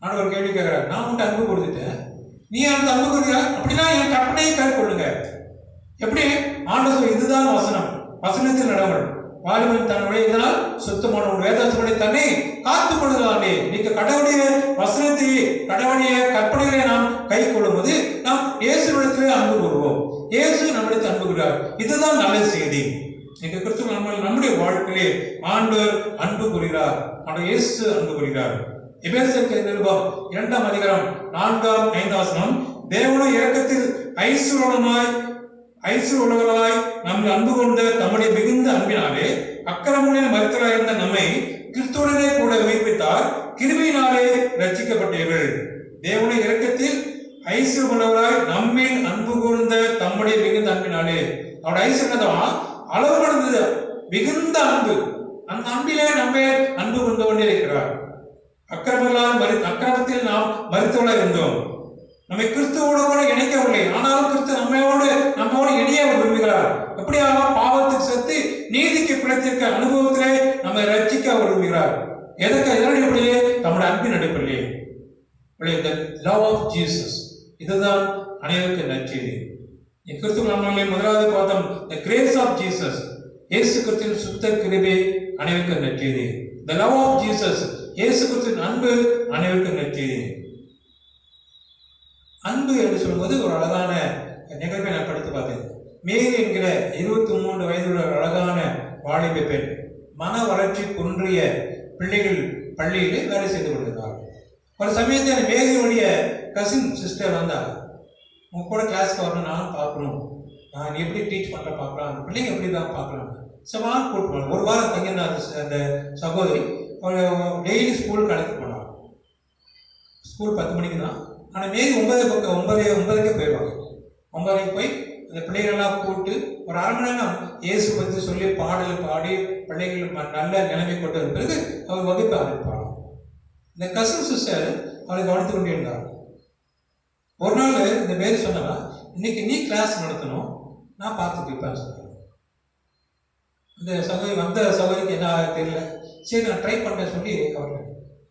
ஆண்டவர் கேள்வி கேட்கிறார், நான் உன்ட்டு அன்பு கொடுத்துட்டேன், நீ அந்த அன்பு கொடுக்கிற, அப்படின்னா என் கற்பனையை கை கொள்ளுங்க. எப்படி? ஆண்டவர் இதுதான் வசனம், வசனத்தில் நடவல் வாலிபன் தன்னுடைய இதனால் சுத்தமான வேதாசப்படி தன்னை காத்துக் கொள்ளுகிறானே. நீங்க கடவுளுடைய வசனத்தை, கடவுளுடைய கற்பனைகளை நாம் கை கொள்ளும்போது நாம் இயேசுவிடத்திலே அன்பு கூறுவோம். இயேசு நம்மிடத்தில் அன்பு கூறுகிறார். இதுதான் நல்ல செய்தி. நீங்க கிறிஸ்துவ நம்முடைய வாழ்க்கையிலே ஆண்டவர் அன்பு கூறுகிறார். ஆண்டவர் இயேசு அன்பு கூறுகிறார். எபேசியர் நிருபம் 2ஆம் அதிகாரம் 4ஆம் 5ஆம் வசனம், தேவனுடைய இரக்கத்தில் ஐஸ்வர்யமாய் நம்மை அன்பு கொண்ட தம்முடைய மிகுந்த அன்பினாலே அக்கிரமங்களில் மறுத்தலாய் இருந்த நம்மை கிறிஸ்துவுடனே கூட உயிர்ப்பித்தார். கிருபையினாலே ரட்சிக்கப்பட்டீர்கள். தேவனுடைய இரக்கத்தில் ஐஸ்வர்யமாய் நம்மில் அன்பு கூர்ந்த தம்முடைய மிகுந்த அன்பினாலே. அவருடைய ஐஸ்வர்யம் அளவு கடந்தது மிகுந்த அன்பு. அந்த அன்பிலே நம்மை அன்பு கொண்டு கொண்டே இருக்கிறார். அக்கிரமத்தில் நாம் மறுத்தவளாய் இருந்தோம். நம்மை கிறிஸ்துவோடு கூட இணைக்கவில்லை, ஆனாலும் கிறிஸ்து நம்மோடு இணைய விரும்புகிறார். எப்படியாக பாவத்துக்கு செத்து நீதிக்கு பிழைத்திருக்க அனுபவத்திலே நம்மை ரட்சிக்க விரும்புகிறார். எதனுடைய நம்முடைய அன்பின் அடிப்படையிலே. லவ் ஆஃப் ஜீசஸ், இதுதான் அனைவருக்கு நற்செய்தி. கிறிஸ்துவ நம்மளை முதலாவது பார்த்தோம், the grace of Jesus, இயேசு கிறிஸ்துவின் சுத்த கிருபை அனைவருக்கு நற்செய்தி. the love of Jesus, இயேசு கிறிஸ்துவின் அன்பு அனைவருக்கு நற்செய்தி. அன்பு என்று சொல்லும்போது ஒரு அழகான நிகழ்வை நான் படித்து பார்த்தேன். மேரி என்கிற 23 வயதுள்ள அழகான வாலிப பெண் மன வளர்ச்சி குன்றிய பிள்ளைகள் பள்ளியிலே வேலை செய்து கொண்டிருந்தார். ஒரு சமயத்தில் மேரியுடைய கசின் சிஸ்டர் வந்தார். உங்க கூட கிளாஸ்க்கு வரணும், நான் பார்க்கணும், நான் எப்படி டீச் பண்ணுற பார்க்கலாம், அந்த பிள்ளைங்க எப்படி தான் பார்க்கலாம். சமான் கூட்டு போனாங்க. ஒரு வாரம் தங்கினார் அந்த சகோதரி. டெய்லி ஸ்கூலுக்கு அழைத்து போனார். ஸ்கூல் 10 மணிக்கு தான், ஆனால் மேரி 9:30க்கே போயிடுவாங்க. 9:30க்கு போய் அந்த பிள்ளைகளெல்லாம் கூப்பிட்டு ஒரு அரை மணி நேரம் இயேசு பற்றி சொல்லி பாடல் பாடி பிள்ளைகள் நல்ல நிலைமை கொண்டு வந்த பிறகு அவர் வகுப்பு ஆரம்பிப்பாங்க. இந்த கசின் சிஸ்டர் அவரை கவனித்து கொண்டே இருந்தார். ஒரு நாள் இந்த மேரி சொன்னா, இன்னைக்கு நீ கிளாஸ் நடத்தணும், நான் பார்த்துட்டு இருப்பேன் சொன்னார். அந்த சகோதரிக்கு என்ன தெரியல, சரி நான் ட்ரை பண்ணுறேன் சொல்லி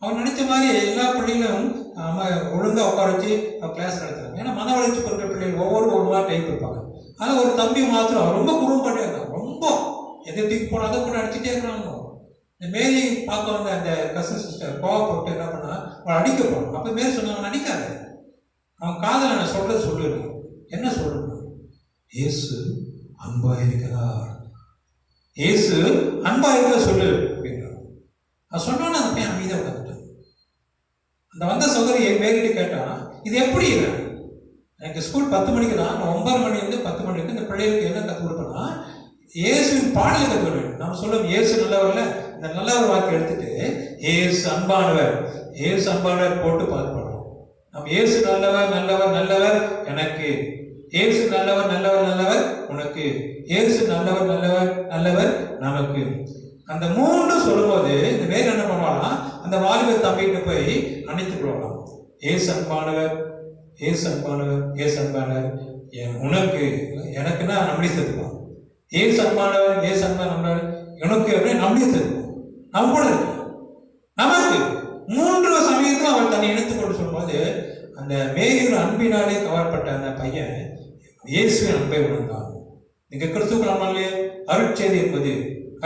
அவர் நினைச்ச மாதிரி எல்லா பிள்ளைகளும் ஒழுங்காக உட்கார வச்சு கிளாஸ் நடத்துறாங்க. ஏன்னா மன வளர்ச்சி பண்ணுற பிள்ளைகள் ஒரு மாதிரி டைப் இருப்பாங்க. அதில் ஒரு தம்பி மாத்திரம் அவர் ரொம்ப குறும் பண்ணிட்டே இருக்காங்க. ரொம்ப எதை தூக்கி போனால் அதை கூட அடிச்சுட்டே இருக்கிறாங்க. இந்த மேரி பார்க்க வந்த அந்த கசின் சிஸ்டர் கோவப்பட்டு என்ன பண்ணா, அவள் அடிக்க போகணும். அப்போ மேரி சொன்னாங்க, அடிக்காத, அவன் காதல நான் சொல்றது சொல்லுங்க. என்ன சொல்லணும்? இயேசு அன்பா இருக்கிறார், இயேசு அன்பா இருக்கிற சொல்லு அப்படின்னா. நான் சொன்னோன்னு அந்த பையன் அமைதியாக உட்காந்துட்டான். அந்த வந்த சகோதரி மேரிட்டு கேட்டா, இது எப்படி இல்லை, எனக்கு ஸ்கூல் 10 மணிக்கு தான், நான் 9 மணிலேருந்து 10 மணிக்கு இந்த பிள்ளைகளுக்கு என்ன கற்றுக் கொடுப்பேன்னா இயேசுவின் பாடலை கற்றுக்கணும். நம்ம சொல்லுவோம் இயேசு நல்லவர்ல, இந்த நல்லவர் வாக்கு எடுத்துட்டு இயேசு அன்பானவர், இயேசு அன்பானவர் போட்டு பார்க்கணும். நம்ம இயேசு நல்லவர் நல்லவர் நல்லவர் எனக்கு, இயேசு நல்லவர் நல்லவர் நல்லவர் உனக்கு, இயேசு நல்லவர் நல்லவர் நல்லவர் நமக்கு. அந்த 3 சொல்லும்போது இந்த மேல் என்ன பண்ணுவாங்கன்னா, அந்த வாலிபர் தம்பிட்டு போய் அணைத்துக் கொள்ளலாம். இயேசு அன்பானவர், இயேசு அன்பானவர், இயேசு அன்பானவர் உனக்கு, எனக்குன்னா நம்மளே சேர்த்துக்கலாம். இயேசு அன்பானவர், இயேசு அன்பானவர் உனக்கு அப்படின்னு நம்மளே சேர்த்துக்கலாம். நம்ம கூட இருக்கு. நமக்கு 3 சமயத்தில் அவர் தன்னை இணைத்துக் கொண்டு சொல்லும்போது அந்த மேரியின் அன்பினாலே கவரப்பட்ட அந்த பையன் இயேசுவின் அன்பை உணர்ந்தான். நீங்க கிறிஸ்துவ அருட்செய்தி என்பது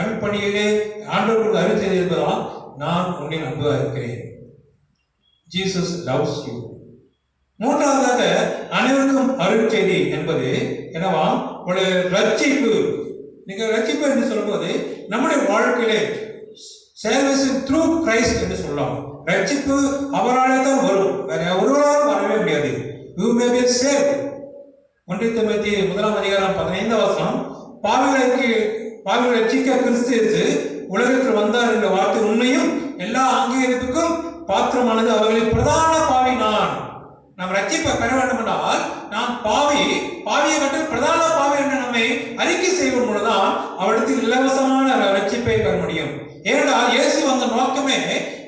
அருட்பணியிலே ஆண்டவர்களுக்கு அருட்செய்தி என்பதால் நான் உன்னில் அன்புగా இருக்கிறேன். Jesus loves you. மூன்றாவதாக அனைவருக்கும் அருட்செய்தி என்பது என்னவா ஒரு ரட்சிப்பு. நீங்க ரட்சிப்பு என்று சொல்லும்போது நம்முடைய வாழ்க்கையிலே salvation through Christ என்று சொல்லலாம். ரட்சிப்பு அவராலே தான் வரும், வேற ஒருவராலும் வரவே முடியாது. You may be saved. 1 தீமோத்தேயு 1:15 பாவிகளை ரட்சிக்க கிறிஸ்து உலகத்தில் வந்தார் என்ற வார்த்தை உண்மையும் எல்லா அங்கீகரிப்புக்கும் பாத்திரமானது. அவர்களின் பிரதான பாவி நான். நாம் ரட்சிப்பை பெற வேண்டும் என்றால் நாம் பாவியை கட்டில் பிரதான பாவி என்று நம்மை அறிக்கை செய்யும் பொழுதுதான் அவரிடத்தில் இலவசமான ரட்சிப்பை பெற முடியும். ஏனென்றால் இயேசு வந்த நோக்கமே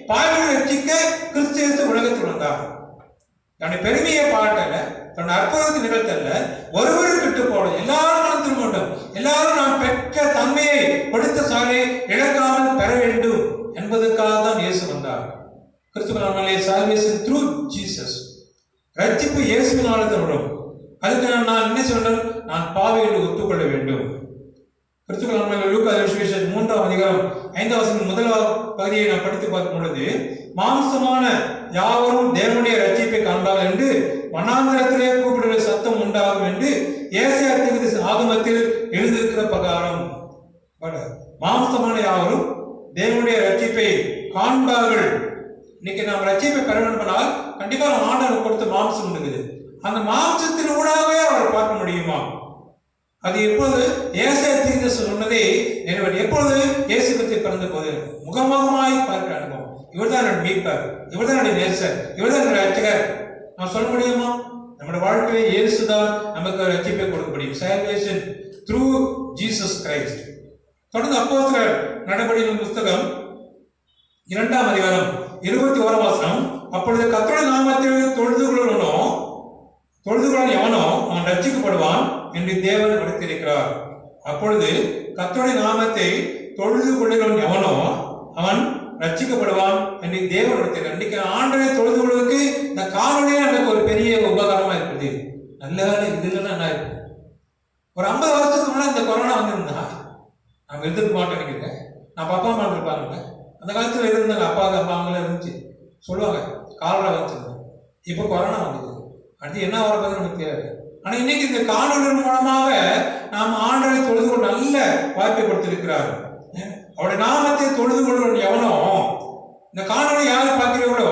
பாவிகளை ரட்சிக்க கிறிஸ்து இயேசு உலகத்தில் வந்தார். தன்னுடைய பெருமையை பாராட்டல, தன்னுடைய அற்புதத்தை நிகழ்த்தல்ல, ஒருவரும் விட்டு போட எல்லாரும் மனம் திரும்ப வேண்டும், எல்லாரும் நாம் பெற்ற தன்மையை கொடுத்த சாலை இழக்காமல் பெற வேண்டும் என்பதற்காக தான் இயேசு வந்தார். கிறிஸ்துவ salvation through Jesus. ரட்சிப்பு இயேசுவினாலே தான் வரும். அதுக்கு நான் என்ன சொல்றேன், நான் பாவி என்று ஒத்துக்கொள்ள வேண்டும். கிறிஸ்துவ லூக்கா சுவிசேஷம் 3:5 முதலாவது பகுதியை நான் படித்து பார்க்கும் பொழுது, மாம்சமான யாவரும் தேவனுடைய ரட்சிப்பை காண்பார்கள் என்று வனாந்தரத்திலே கூப்பிடுகிற சத்தம் உண்டாகும் என்று ஏசாயா தீர்க்கதரிசி ஆகமத்தில் எழுதியிருக்கிற பிரகாரம் மாம்சமான யாவரும் தேவனுடைய ரட்சிப்பை காண்பார்கள். இன்னைக்கு நாம் ரட்சிப்பை பெற வேண்டுமானால் கண்டிப்பாக ஆண்டவர் கொடுத்த மாம்சம் இருக்குது. அந்த மாம்சத்தின் ஊடாகவே அவர் பார்க்க முடியுமா? அது எப்போது ஏசாயா தீர்க்கதரிசி சொன்னதை நிறைவேறும். எப்பொழுது இயேசு கிறிஸ்து பிறந்த போது முகமுகமாய் பார்க்கிற அனுபவம். இவர்தான் என்னுடைய மீட்பர், இவர்தான் என்னுடைய நேசர், இவர்தான் என்னுடைய ரட்சகர் நான் சொல்ல முடியுமா? நம்முடைய வாழ்க்கையிலே இயேசுதான் நமக்கு ரட்சிப்பை கொடுக்க முடியும். salvation through Jesus Christ. தொடர்ந்து அப்போஸ்தலர் நடபடிகளின் புத்தகம் 2:21 அப்பொழுது கர்த்தருடைய நாமத்தில் தொழுது கொள்ளும் எவனோ அவன் ரட்சிக்கப்படுவான் என்று தேவன் உரைத்திருக்கிறார். அப்பொழுது கர்த்தருடைய நாமத்தை தொழுது கொள்ளும் எவனோ அவன் ரட்சிக்கப்படுவான் என்று தேவன் உரைத்திருக்கிறார். இன்னைக்கு ஆண்டவரை தொழுது கொள்வதற்கு இந்த காணொலியே நமக்கு ஒரு பெரிய உபகாரமா இருக்குது. நல்ல வேலை இதுல என்ன இருக்கு. ஒரு 50 வருஷத்துக்கு முன்னாடி இந்த கொரோனா வந்திருந்தா நம்ம இருந்துக்க மாட்டோம் நினைக்கிறேன். நம்ம அப்பா அம்மா இருப்பாங்க, அந்த காலத்துல இருந்தாங்க, அப்பா அம்மாவெல்லாம் இருந்துச்சு சொல்லுவாங்க, காலரா வச்சிருந்தோம். இப்போ கொரோனா வந்தது, அடுத்து என்ன வரப்போது நமக்கு தெரியாது. ஆனா இன்னைக்கு இந்த காணொலி மூலமாக நாம் ஆண்டவரை தொழுது கொள்ள நல்ல வாய்ப்பை கொடுத்திருக்கிறார். அவருடைய நாமத்தை தொழுது கொள்ளும் எவனோ, இந்த காணொலி யார் பார்க்கிறீர்களோ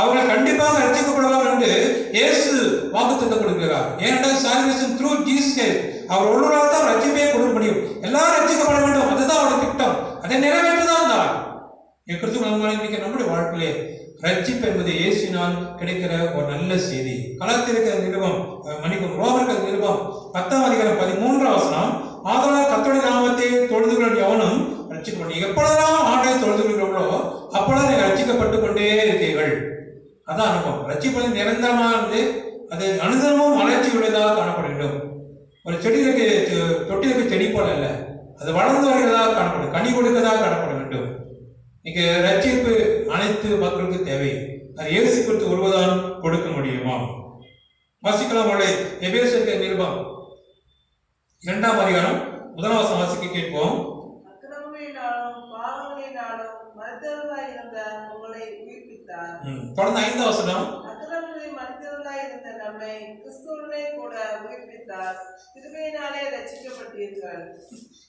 அவர்கள் கண்டிப்பாக ரட்சிக்கப்படுவார்கள் என்று இயேசு வாக்குத்தத்தம் கொடுக்கிறார். ஏனென்றால் salvation through Jesus, அவர் ஒருவரால் தான் ரட்சிப்பையே கொடுக்க முடியும். எல்லாரும் ரட்சிக்கப்பட வேண்டும், அதுதான் அவருடைய திட்டம். அதை நிறைவேற்றுதான் தான் நம்முடைய வாழ்க்கையிலே ரட்சிப்பு என்பது இயேசுவினால் கிடைக்கிற ஒரு நல்ல செய்தி. கலாத்திரர்கள் நிருபம் ரோமர்கள் நிருபம் 10:13 ஆதலால் கர்த்தருடைய நாமத்தை தொழுது கொள்ளும் எவனும் ரட்சிக்கப்படும். எப்பொழுதெல்லாம் ஆண்டவரை தொழுது கொள்கிறீர்களோ அப்பொழுது நீங்கள் ரட்சிக்கப்பட்டுக் கொண்டே இருக்கீர்கள். அதான் அனுபவம். ரட்சிப்பது நிரந்தரமானது, அது அனுதினமும் வளர்ச்சி உடையதாக காணப்பட வேண்டும். ஒரு செடியிற்கு தொட்டிலுக்கு செடி போல அல்ல, அது வளர்ந்து வருகிறதாக காணப்படும், கனி கொடுக்கிறதாக காணப்பட வேண்டும். இன்னைக்கு ரட்சிப்பு அனைத்து மக்களுக்கு தேவை. அது இயேசு கிறிஸ்து ஒருவர்தான் கொடுக்க முடியுமா? வாசிக்கலாம். எபேசியர் நிருபம் 2:1 வாசிக்க கேட்போம். தொடர்ந்து 5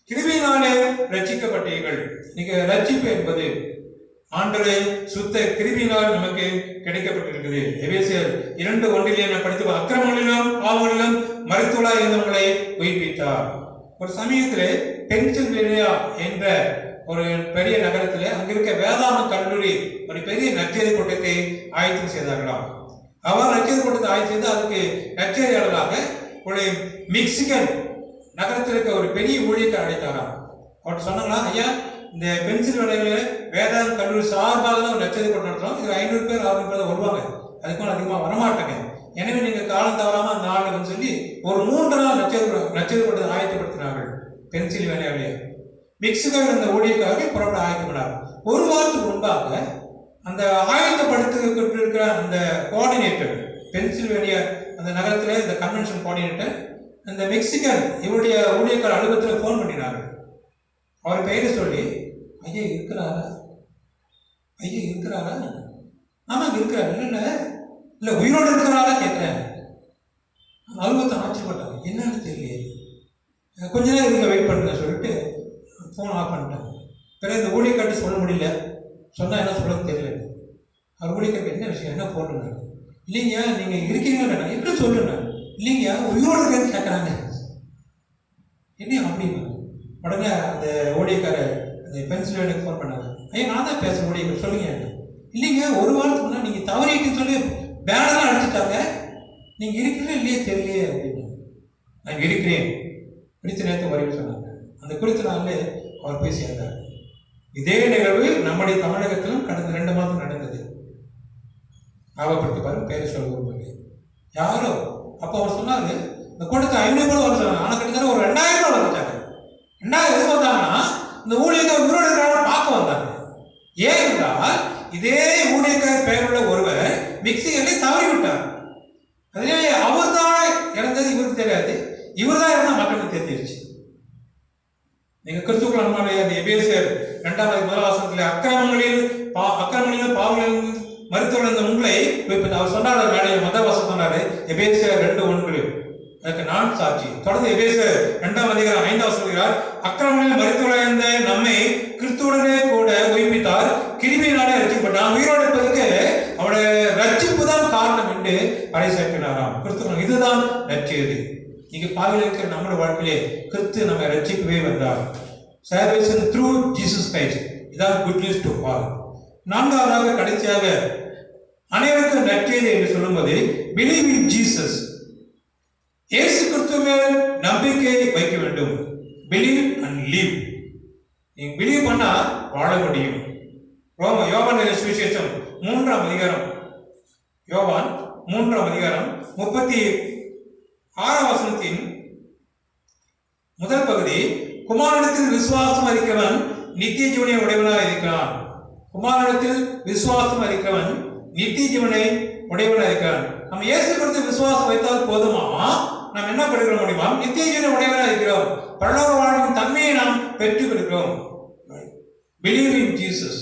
கிருபையினாலே ரட்சிக்கப்பட்டீர்கள். நீங்க ரட்சிப்பு என்பது ஆண்டவரே சுத்த கிருபையினால் நமக்கு கிடைக்கப்பட்டிருக்குது. எபேசியர் 2:1 படித்து அக்கிரமங்களிலும் பாவங்களிலும் மரித்தவர்களாய் இருந்தவர்களை உயிர்ப்பித்தார். ஒரு சமயத்திலே பென்சில்வேனியா என்ற ஒரு பெரிய நகரத்திலே அங்கிருக்க வேதாந்த கல்லூரி ஒரு பெரிய நற்செய்தி கூட்டத்தை ஆயத்தம் செய்தார்களாம். அவர் நற்செய்தி கூட்டத்தை ஆயத்தம் செய்து அதுக்கு நற்செய்தியாளர்களாக ஒரு மெக்சிகன் நகரத்தில் இருக்க ஒரு பெரிய ஊழியத்தை அழைத்தாராம். அவர் சொன்னாங்களா, ஐயா இந்த பென்சில்வேனியாவில வேதாந்த கல்லூரி சார்பாக தான் ஒரு நற்செய்தி கூட்டம் நடத்துறோம், இது 500 பேர் 600 பேர் வருவாங்க, அதுக்கு அதிகமாக வரமாட்டாங்க, எனவே நீங்கள் காலம் தவறாம அந்த ஆளுன்னு சொல்லி ஒரு 3 நாள் நற்செய்தி கூட்டத்தை ஆயத்தப்படுத்தினார்கள். பென்சில்வேனியாவிலே மெக்சிகோவில் இருந்த ஊழியக்காரர்கள் புறப்பட ஆயத்தப்படார். ஒரு வாரத்துக்கு முன்பாக அந்த ஆயத்தப்படுத்திக்கிட்டு இருக்கிற அந்த கோஆர்டினேட்டர், பென்சில்வேனியா அந்த நகரத்தில் இந்த கன்வென்ஷன் கோஆர்டினேட்டர், அந்த மெக்சிகன் இவருடைய ஊழியக்கார அலுவலகத்தில் ஃபோன் பண்ணினாங்க. அவர் பெயரை சொல்லி, ஐயா இருக்கிறாரா, ஐயா இருக்கிறாரா, ஆமாங்க இருக்கிறாரு, இல்லை உயிரோடு இருக்கிறாரா கேட்குறேன். அலுவலகத்தை ஆச்சரியப்பட்டாங்க, என்னன்னு தெரியலையே, கொஞ்ச நேரம் இருக்க வெயிட் பண்ணுங்க சொல்லிட்டு ஃபோன் ஆஃப் பண்ணிட்டாங்க. பிறகு இந்த ஊழியக்காட்டி சொல்ல முடியல, சொன்னால் என்ன சொல்லுன்னு தெரியல. அவர் ஊழியக்காட்டி என்ன விஷயம், என்ன போட்டுங்க, இல்லைங்க நீங்கள் இருக்கீங்கன்னு எப்படி சொல்லுங்க, இல்லைங்க உயிரோடு இருக்கேன்னு கேட்குறாங்க. என்ன அப்படின்னு உடனே அந்த ஊழியக்காரர் அந்த பென்சில்வேனியாவுக்கு ஃபோன் பண்ணாங்க. ஐயா நான் தான் பேசுகிறேன் ஊழியக்காரர், சொல்லுங்க. இல்லைங்க ஒரு வாரத்துக்கு முன்னாடி நீங்கள் தவறிட்டுன்னு சொல்லி பேனெல்லாம் அடிச்சுட்டாங்க, நீங்கள் இருக்கிறீங்களா இல்லையே தெரியலையே அப்படின்னு. நான் இருக்கிறேன், குறித்த நேரத்தை வரையும் சொன்னாங்க. அந்த குறித்த நாளில் அவர் போய் சேர்ந்தார். இதே நிகழ்வு நம்முடைய தமிழகத்திலும் கடந்த 2 மாதம் நடந்தது. ஞாபகப்படுத்தி பாருங்க, பேரை சொல்ல யாரோ அப்போ அவர் சொன்னாரு, இந்த கூட்டத்தை 500 கூட வர சொன்னாங்க. ஆனால் கிட்டத்தட்ட ஒரு 2000 கூட வந்துட்டாங்க. 2000 எதுக்கு வந்தாங்கன்னா இந்த ஊழியக்கார உயிரோடு இருக்கிறாங்க பார்க்க வந்தாங்க. ஏன் என்றால் இதே ஊழியக்கார பெயருள்ள ஒருவர் மெக்சிகனை தவறி விட்டார். அதிலே அவர் தான் இறந்தது இவருக்கு தெரியாது, இவர் தான் இருந்தால் மக்களுக்கு தெரிஞ்சிருச்சு. நீங்க கிறிஸ்துக்குள் அன்பாலே அந்த எபேசியர் 2:1 அக்கிரமங்களிலும் பாவங்களிலும் மருத்துவ இந்த உங்களை அவர் சொன்னார். மேடையில் மதவாசம் சொன்னாரு, எபேசியர் 2:1 அதுக்கு நான் சாட்சி. தொடர்ந்து எபேசியர் 2:5 சொல்கிறார், அக்கிரமங்களில் மருத்துவ நம்மை கிறிஸ்துவுடனே கூட உயிர்ப்பித்தார், கிருபையினாலே ரட்சிக்கப்பட்டான், உயிரோடு இருப்பதற்கு அவருடைய ரட்சிப்பு தான் காரணம் என்று பறைசாற்றினாராம். கிறிஸ்துவ இதுதான் நற்செய்தி. இங்க பாவில இருக்கிற நம்முடைய வாழ்க்கையிலே கிறிஸ்து நம்ம ரட்சிக்கவே வந்தார். salvation through Jesus Christ. இதான் குட் நியூஸ் டு ஆல். 4வது கடைசியாக அனைவருக்கும் நற்செய்தி என்று சொல்லும்போது believe in Jesus. இயேசு கிறிஸ்து மேல் நம்பிக்கை வைக்க வேண்டும். believe and live. நீங்க பிலீவ் பண்ணா வாழ முடியும். யோவான் சுவிசேஷம் 3ஆம் அதிகாரம், யோவான் 3ஆம் அதிகாரம் 36ஆம் வசனத்தின் முதல் பகுதி, குமாரனிடத்தில் விசுவாசம் அறிக்கிறவன் நித்திய ஜீவனை உடையவனாக இருக்கிறான். குமாரனிடத்தில் விசுவாசம் அறிக்கிறவன் நித்திய ஜீவனை உடையவனாக இருக்கிறான். நம்ம இயேசு கிறிஸ்து விசுவாசம் வைத்தால் போதுமா, நாம் என்ன பெறுகிற முடியுமா, நித்திய ஜீவனை உடையவனாக இருக்கிறோம், பரலோக வாழ்வின் தன்மையை நாம் பெற்றுக் கொடுக்கிறோம். Believe in Jesus.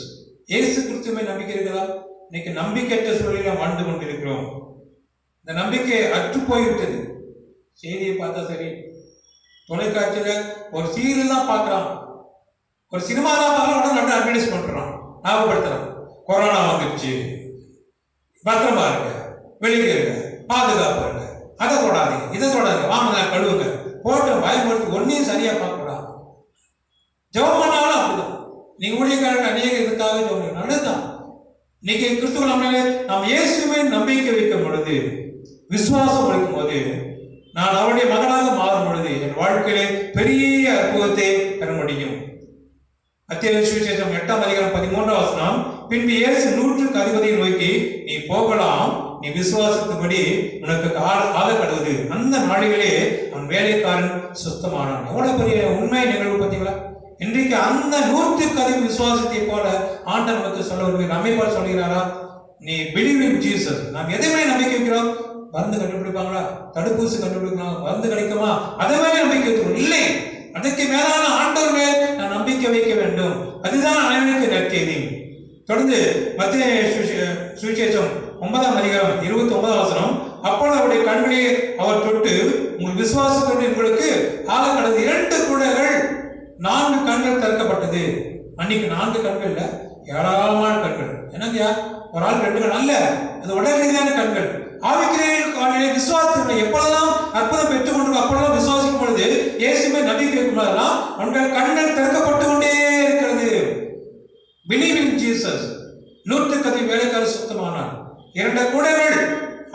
இயேசு கிறிஸ்துவை நம்பிக்கை இருக்கிறதா? இன்னைக்கு நம்பிக்கையற்ற சூழலில் வாழ்ந்து கொண்டிருக்கிறோம். இந்த நம்பிக்கை அற்று போய்விட்டது. செய்தியை பார்த்தா சரி, தொலைக்காட்சியில் ஒரு சீரியல் தான் பார்க்குறான், ஒரு சினிமா தான் பார்க்கலாம், உடனே அட்வர்டைஸ் பண்ணுறான், ஞாபகப்படுத்துறான், கொரோனா வந்துடுச்சு, பத்திரமா இருங்க, வெளியே இருங்க, பாதுகாப்பு இருங்க, அதை தொடாதீங்க, இதை தொடாதீங்க, வாங்க கழுவுங்க, போட்டு பயன்படுத்தி ஒன்றையும் சரியா பார்க்கக்கூடாது. ஜெபம் பண்ணாலும் அப்படிதான். நீங்க ஊழியக்காரர்கள் அநேக இதுக்காக ஜெபம் நல்லதுதான். இன்னைக்கு கிறிஸ்துவ நாம் இயேசுவை நம்பிக்கை வைக்கும் பொழுது, விசுவாசம் வைக்கும் போது, நான் அவருடைய மகனாக மாறும் பொழுது என் வாழ்க்கையிலே பெரிய அற்புதத்தை பெற முடியும். மத்தேயு சுவிசேஷம் 8ஆம் அதிகாரம் 13ஆம் வசனம், பின்பு இயேசு 100க்கு அதிபதியை நோக்கி, நீ போகலாம், நீ விசுவாசத்துபடி உனக்கு ஆக கடவுது. அந்த நாளிகளே அவன் வேலைக்காரன் சுத்தமானான். எவ்வளவு பெரிய உண்மை நிகழ்வு பார்த்தீங்களா? இன்றைக்கு அந்த 100க்கு அதிக விசுவாசத்தை போல ஆண்டவர் நமக்கு சொல்ல வருகிறார். நம்மை போல சொல்கிறாரா? நீ பிலீவ் இன் ஜீசஸ். நாம் எதையுமே நம்பிக்கை வைக்கிறோம். மருந்து கண்டுபிடிப்பாங்களா? தடுப்பூசி கண்டுபிடிப்பாங்க, மருந்து கிடைக்குமா? அதே நம்பிக்கை வைக்கிறோம் இல்லை. அதுக்கு மேலான ஆண்டவர் மேல் நான் நம்பிக்கை வைக்க வேண்டும். அதுதான் அனைவருக்கு நற்செய்தி. தொடர்ந்து மத்தேயு சுவிசேஷம் 9ஆம் அதிகாரம் 29ஆம் வசனம், அப்பொழுது அவருடைய கண்களை அவர் தொட்டு, உங்கள் விசுவாசத்தோடு உங்களுக்கு ஆக கடந்த 2 குடைகள் 4 கண்கள் திறக்கப்பட்டது. அன்னைக்கு 4 கண்கள் இல்ல, ஏராளமான கண்கள். என்னங்க, ஒரு ஆள் 2 கண் அல்ல, அது உடல் ரீதியான கண்கள். ஆவிக்கிறைய விசுவாசத்தை எப்பொழுதெல்லாம் அற்புதம் பெற்றுக் கொண்டு அப்பொழுதெல்லாம் விசுவாசிக்கும் பொழுது, இயேசுவை நம்பிக்கை வைக்கும் போதெல்லாம் உங்கள் கண்கள் திறக்கப்பட்டு கொண்டே இருக்கிறது. Believe in Jesus. 100க்கு அதிக வேலைக்காரர் சுத்தமானார். 2 குடைகள்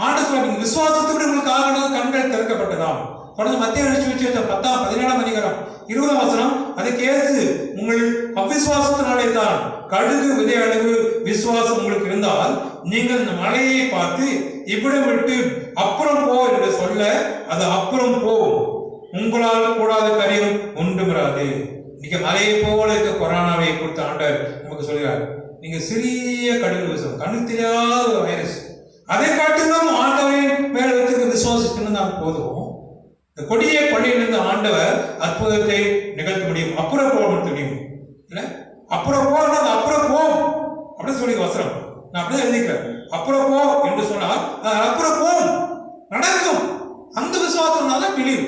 ஆண்டவர் விசுவாசத்தோடு உங்களுக்கு ஆக கண்கள் திறக்கப்பட்டதாம். தொடர்ந்து மத்தேயு சுவிசேஷம் 17ஆம் அதிகாரம் 20ஆம் வசனம், அதுக்கு இயேசு, உங்கள் அவிசுவாசத்தினாலே தான் கடுகு விதை அளவு விசுவாசம் உங்களுக்கு இருந்தால் நீங்கள் இந்த மலையை பார்த்து இவ்விடம் விட்டு அப்புறம் போ என்று சொல்ல அது அப்புறம் போகும், உங்களால் கூடாத காரியம் ஒன்றும் வராது. இன்னைக்கு மலையை போல இருக்க கொரோனாவை கொடுத்த ஆண்டவர் நமக்கு சொல்கிறார், நீ நீங்க சிறிய கடுகு விஷம், கண்ணுக்கு தெரியாத ஒரு வைரஸ், அதை காட்டிலும் ஆண்டவரின் மேல வைத்திருக்க விசுவாசத்திலிருந்து தான் போதும் இந்த கொடிய கொள்ளையிலிருந்து ஆண்டவர் அற்புதத்தை நிகழ்த்த முடியும். அப்புறம் போக முடியும் இல்ல, அப்புறம் போனால் அப்புறம் போ அப்படின்னு சொல்லி வசனம் நான் அப்படியே எழுதிக்கிறேன். அப்புறம் போ என்று சொன்னால் அப்புறம் போ நடக்கும். அந்த விசுவாசம் தான் பிலிவ்,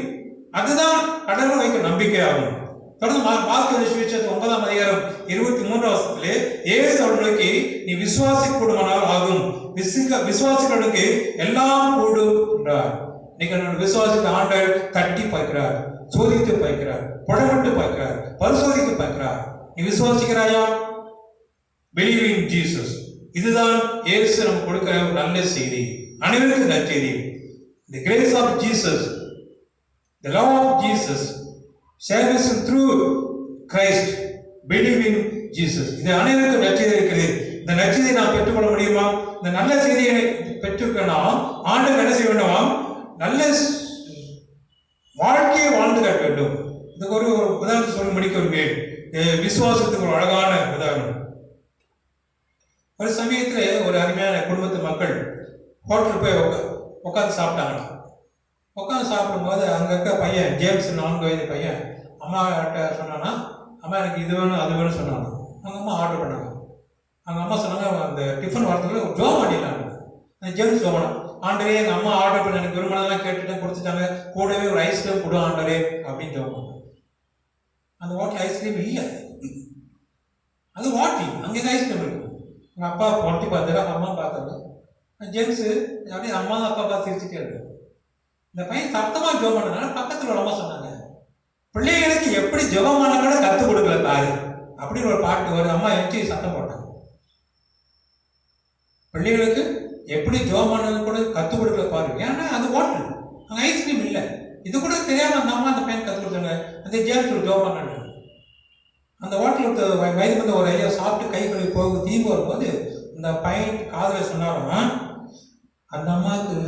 அதுதான் கடவுள் வைக்க நம்பிக்கை ஆகும். தொடர்ந்து மார்க்கு சுவிசேஷம் 9ஆம் அதிகாரம் 23ஆம் வசனத்திலே இயேசு அவர்களுக்கு நீ விசுவாசிக்கூடுமானால் ஆகும், விசுவாசிகளுக்கு எல்லாம் கூடும் என்றார். நீங்கள் விசுவாசித்த ஆண்டவர் தட்டி பார்க்கிறார், சோதித்து பார்க்கிறார், புடமிட்டு பார்க்கிறார், பரிசோதித்து பார்க்கிறார். நீ விசுவாசிக்கிறாயா? Believe in Jesus. இதுதான் இயேசு நமக்கு கொடுக்கிற ஒரு நல்ல செய்தி, அனைவருக்கும் நற்செய்தி. The grace of Jesus, the love of Jesus, salvation through Christ, believe in Jesus. இது அனைவருக்கும் நற்செய்தி இருக்கிறது. இந்த நற்செய்தியை நாம் பெற்றுக்கொள்ள முடியுமா? இந்த நல்ல செய்தியை பெற்றுக்கொள்ளலாம் ஆண்டவர் என்ன செய்ய வேண்டுமாம்? நல்ல வாழ்க்கையை வாழ்ந்து காட்ட வேண்டும். இதுக்கு ஒரு உதாரணத்தை சொல்லி முடிக்க விரும்புகிறேன். விசுவாசத்துக்கு ஒரு அழகான உதாரணம். ஒரு சமயத்தில் ஒரு அருமையான குடும்பத்து மக்கள் ஹோட்டலுக்கு போய் உட்காந்து சாப்பிட்டாங்க. உட்காந்து சாப்பிடும்போது அங்கே இருக்க பையன் ஜேம்ஸ் 4 வயது பையன் அம்மா கிட்ட சொன்னான்னா, அம்மா எனக்கு இது வேணும் அது வேணும் சொன்னாங்க. அவங்க அம்மா ஆர்டர் பண்ணாங்க. அவங்க அம்மா சொன்னாங்க அந்த டிஃபன் வரத்துக்குள்ள ஜோம் ஆடினாங்க. அந்த ஜேம்ஸ் ஜோமனா, ஆண்டரே எங்கள் அம்மா ஆர்டர் பண்ண எனக்கு விரும்பினதெல்லாம் கேட்டுட்டு கொடுத்துட்டாங்க, கூடவே ஒரு ஐஸ்கிரீம் கொடு ஆண்டரே அப்படின்னு ஜோம். அந்த ஹோட்டல் ஐஸ்கிரீம் இல்லை, அது ஹோட்டல், அங்கே ஐஸ்கிரீம் இருக்கும். எங்கள் அப்பா பொட்டி பார்த்தாரு, அவங்க அம்மா பார்த்தாங்க. ஜேம்ஸு அப்படியே அம்மா அப்பா பார்த்து சிரிச்சுட்டே இருக்கு. இந்த பையன் சத்தமாக ஜெபம் பண்ணனால பக்கத்தில் ஒரு அம்மா சொன்னாங்க, பிள்ளைகளுக்கு எப்படி ஜெபம் பண்ண கூட கற்றுக் கொடுக்கல பாரு அப்படின்னு ஒரு பாட்டு ஒரு அம்மா எச்சி சத்தம் போட்டாங்க. பிள்ளைகளுக்கு எப்படி ஜெபம் பண்ணது கூட கற்றுக் கொடுக்கல பாரு, ஏன்னா அது ஹோட்டல், அங்கே ஐஸ்கிரீம் இல்லை. இது கூட தெரியாமல் அந்த அம்மா அந்த பையன் கற்றுக் கொடுத்தாங்க. அந்த ஜேம்ஸ் ஒரு ஜெபம் பண்ணாங்க. அந்த ஹோட்டலுக்கு வயது வந்த ஒரு ஐயா சாப்பிட்டு கை கழுவி போக தீம்பு வரும்போது இந்த பையன் காதில் சொன்னாரா, அந்த அம்மாவுக்கு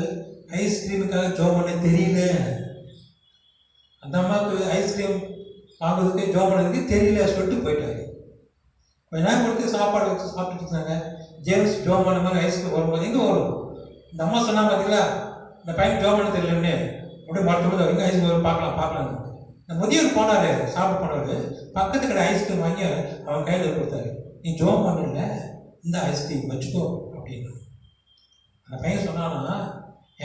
ஐஸ்கிரீமுக்காக ஜோம் பண்ண தெரியல, அந்த அம்மாவுக்கு ஐஸ்கிரீம் வாங்குறதுக்கு ஜோம் பண்ணதுக்கு தெரியல சொல்லிட்டு போயிட்டாரு. கொஞ்ச நேரம் கொடுத்து சாப்பாடு வச்சு சாப்பிட்டு இருந்தாங்க. ஜேம்ஸ் ஜோம் பண்ண மாதிரி ஐஸ்கிரீம் வரும்போது எங்கே வரும்? இந்த அம்மா சொன்னா பார்த்தீங்களா, இந்த பையன் ஜோம் பண்ண தெரியலன்னு அப்படியே மறுத்து எங்கே ஐஸ்கிரீம் வரும் பார்க்கலாம். இந்த முதியவர் போனார், சாப்பிட போனார், பக்கத்து கடை ஐஸ்கிரீம் வாங்கி அவன் கையில் கொடுத்தாரு. நீ ஜோம் பண்ணல, இந்த ஐஸ்கிரீம் வச்சுக்கோ அப்படின்னு. அந்த பையன் சொன்னான்னா,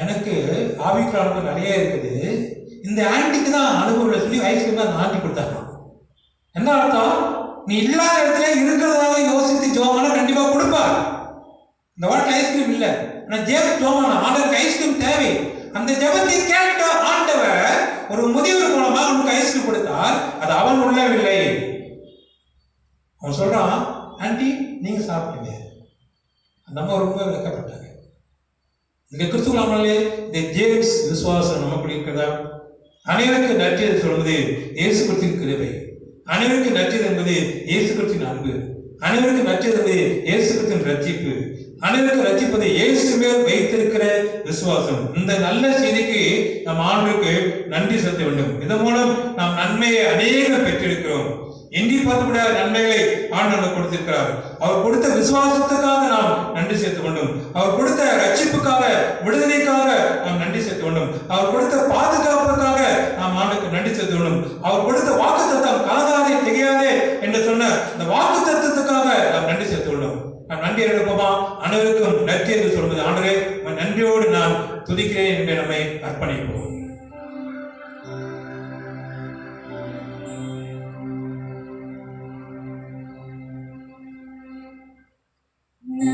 எனக்கு ஆவிக்குள்ள அனுபவம் நிறைய இருக்குது, இந்த ஆண்டிக்கு தான் அனுபவம் இல்லை சொல்லி ஐஸ்கிரீம் தான் அந்த ஆண்டி கொடுத்தாங்க. என்ன அர்த்தம்? நீ இல்லாத இடத்துல இருக்கிறதாக யோசித்து ஜோமான கண்டிப்பாக கொடுப்பார். இந்த வாட்டில் ஐஸ்கிரீம் இல்லை, ஆனால் ஜேம்ஸ் ஜோமான ஆண்டவருக்கு ஐஸ்கிரீம் தேவை. அந்த ஜெபத்தை கேட்ட ஆண்டவர் ஒரு முதியவர் மூலமா அவனுக்கு ஐஸ்கிரீம் கொடுத்தார். அது அவன் உள்ளவில்லை. அவன் சொல்றான், ஆண்டி நீங்க சாப்பிட்டீங்க. அந்த அம்மா ரொம்ப விளக்கப்பட்டாங்க. இங்க கிறிஸ்துவர்களே இந்த ஜேம்ஸ் விசுவாசம் நமக்கு இருக்கிறதா? அனைவருக்கு நற்செய்தி சொல்வது இயேசு கிறிஸ்துவின் கிருபை, அனைவருக்கு நற்செய்தி என்பது இயேசு கிறிஸ்துவின் அன்பு, அனைவருக்கு நற்செய்தி என்பது இயேசு கிறிஸ்துவின் ரட்சிப்பு, அனைவருக்கு ரட்சிப்பது இயேசு மேல் வைத்திருக்கிற விசுவாசம். இந்த நல்ல செய்திக்கு நம் ஆண்டவருக்கு நன்றி செலுத்த வேண்டும். இதன் மூலம் நாம் நன்மையை அநேகம் பெற்றிருக்கிறோம். எண்ணி பார்க்க முடியாத நன்மைகளை ஆண்டவர் கொடுத்திருக்கிறார். அவர் கொடுத்த விசுவாசத்துக்காக நாம் நன்றி செலுத்த வேண்டும். அவர் கொடுத்த ரட்சிப்புக்காக, விடுதலைக்காக நாம் நன்றி செலுத்த வேண்டும். அவர் கொடுத்த பாதுகாப்புக்காக நாம் ஆண்டுக்கு நன்றி செலுத்த வேண்டும். அவர் கொடுத்த வாக்குத்தத்தம் கலங்காதே திகையாதே என்று சொன்ன இந்த வாக்குத்தத்தத்துக்காக நாம் நன்றி செலுத்த வேண்டும். நாம் நன்றி எடுப்போமா? அனைவருக்கும் நன்றி என்று சொல்வது ஆண்டவரே நன்றியோடு நான் துதிக்கிறேன் என்று நம்மை அர்ப்பணிப்போம்.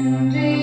என்றும்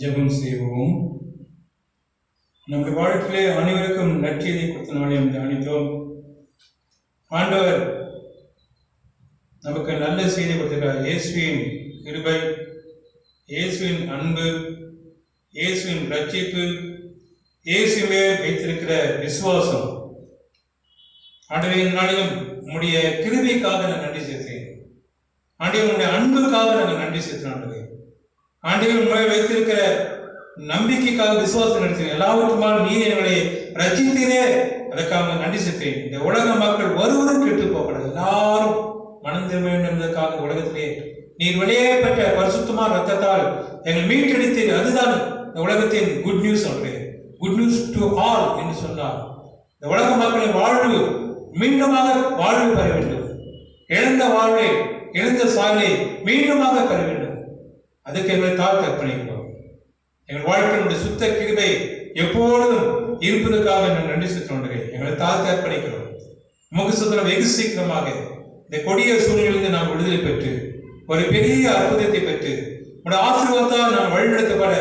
ஜெபம் செய்வோம். நம்முடைய வாழ்க்கையிலே அனைவருக்கும் நற்செய்தி கொடுத்த நாளையும் தியானித்தோம். ஆண்டவர் நமக்கு நல்ல செய்தி கொடுத்திருக்கிறார். இயேசுவின் கிருபை, இயேசுவின் அன்பு, இயேசுவின் ரட்சிப்பு, இயேசு மேல் வைத்திருக்கிற விசுவாசம். ஆண்டவரே, இந்த நாளிலும் உம்முடைய கிருபைக்காக நான் நன்றி செலுத்தேன். ஆண்டவரே, உம்முடைய அன்புக்காக நாங்கள் நன்றி செலுத்தினோம். ஆண்டவரே, உண்மை வைத்திருக்கிற நம்பிக்கைக்காக, விசுவாசம் நடத்துகிறேன். எல்லாவற்றுமால் நீ எங்களை ரட்சித்தீரே, அதற்காக நன்றி செலுத்தேன். இந்த உலக மக்கள் ஒருவரும் கெட்டு போகக்கூடாது, எல்லாரும் மனம் திரும்ப வேண்டும் என்பதற்காக உலகத்திலே நீர் வெளியே பெற்ற பரிசுத்தமான ரத்தத்தால் எங்கள் மீட்டெடுத்தீர். அதுதான் இந்த உலகத்தின் குட் நியூஸ். சொல்றேன், குட் நியூஸ் டு ஆல் என்று சொன்னார். இந்த உலக மக்களின் வாழ்வு மீண்டுமாக வாழ்வு பெற வேண்டும். இழந்த வாழ்வை, இழந்த சாலை மீண்டுமாக பெற வேண்டும். அதுக்கு எங்களை தாழ்த்த அர்ப்பணிக்கிறோம். எங்கள் வாழ்க்கையினுடைய சுத்த கிருபை எப்பொழுதும் இருப்பதற்காக நான் நன்றி செலுத்துகிறேன். எங்களை தாழ்த்த அர்ப்பணிக்கிறோம். முக சுத்தம் வெகு சீக்கிரமாக இந்த கொடிய சூழ்நிலையிலிருந்து நாம் விடுதலை பெற்று ஒரு பெரிய அற்புதத்தை பெற்று உடைய ஆசீர்வாதத்தால் நாம் வழிநடத்தப்பட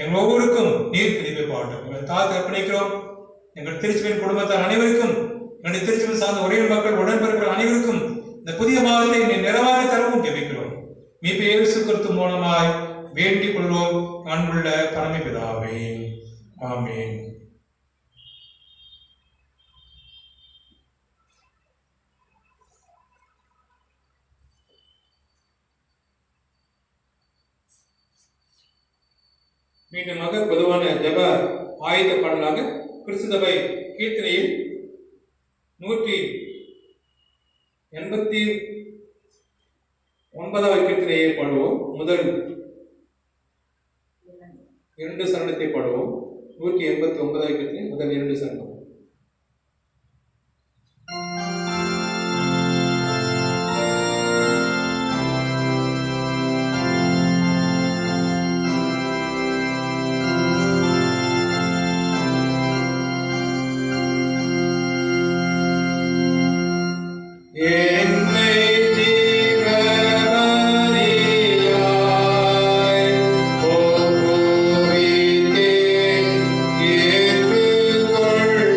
எங்கள் ஒவ்வொருக்கும் நீர் கிருபை பாட்டும். எங்களை தாழ்த்த அர்ப்பணிக்கிறோம். எங்கள் திருச்சியின் குடும்பத்தார் அனைவருக்கும், எங்களுடைய திருச்சியில் சார்ந்த ஒரே மக்கள் உடன்பிறப்புகள் அனைவருக்கும் இந்த புதிய மாதத்தை நிறைவாக தரவும் ஜெபிக்கிறோம். மீட்பு இயேசு கிறிஸ்து மூலமாய் வேண்டிக் கொள்வோம் அன்புள்ள பரமபிதாவே, ஆமென். மீண்டுமாக பொதுவான ஜப ஆயுத பாடலாக கிறிஸ்து சபை கீர்த்தனையில் 189வது கீர்த்தனையை பாடுவோம். முதல் 2 சரணத்தை பாடுவோம். 189வது கீர்த்தனை முதல் 2 சரணம். ஏற்றுக்கொள்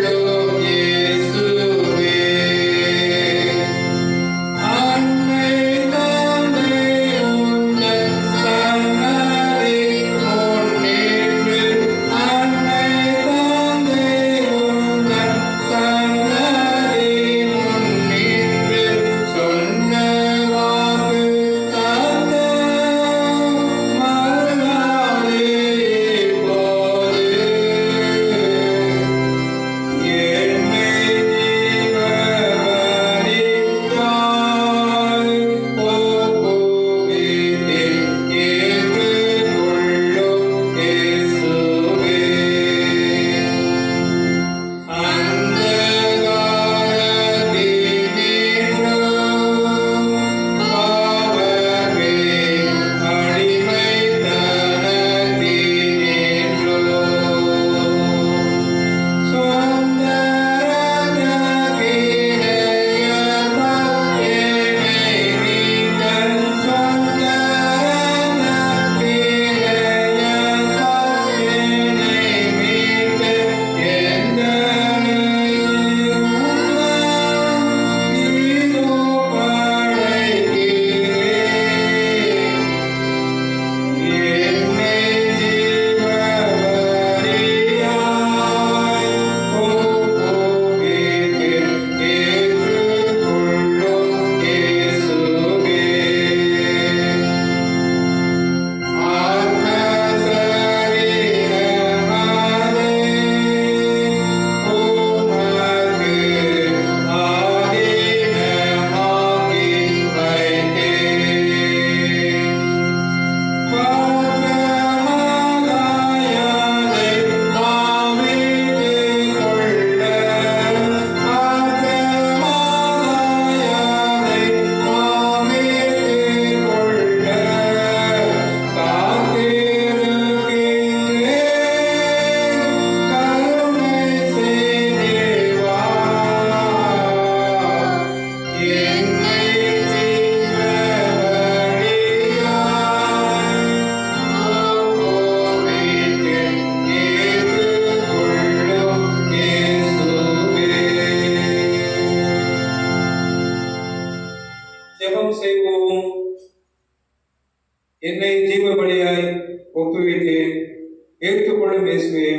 இயேசுவே,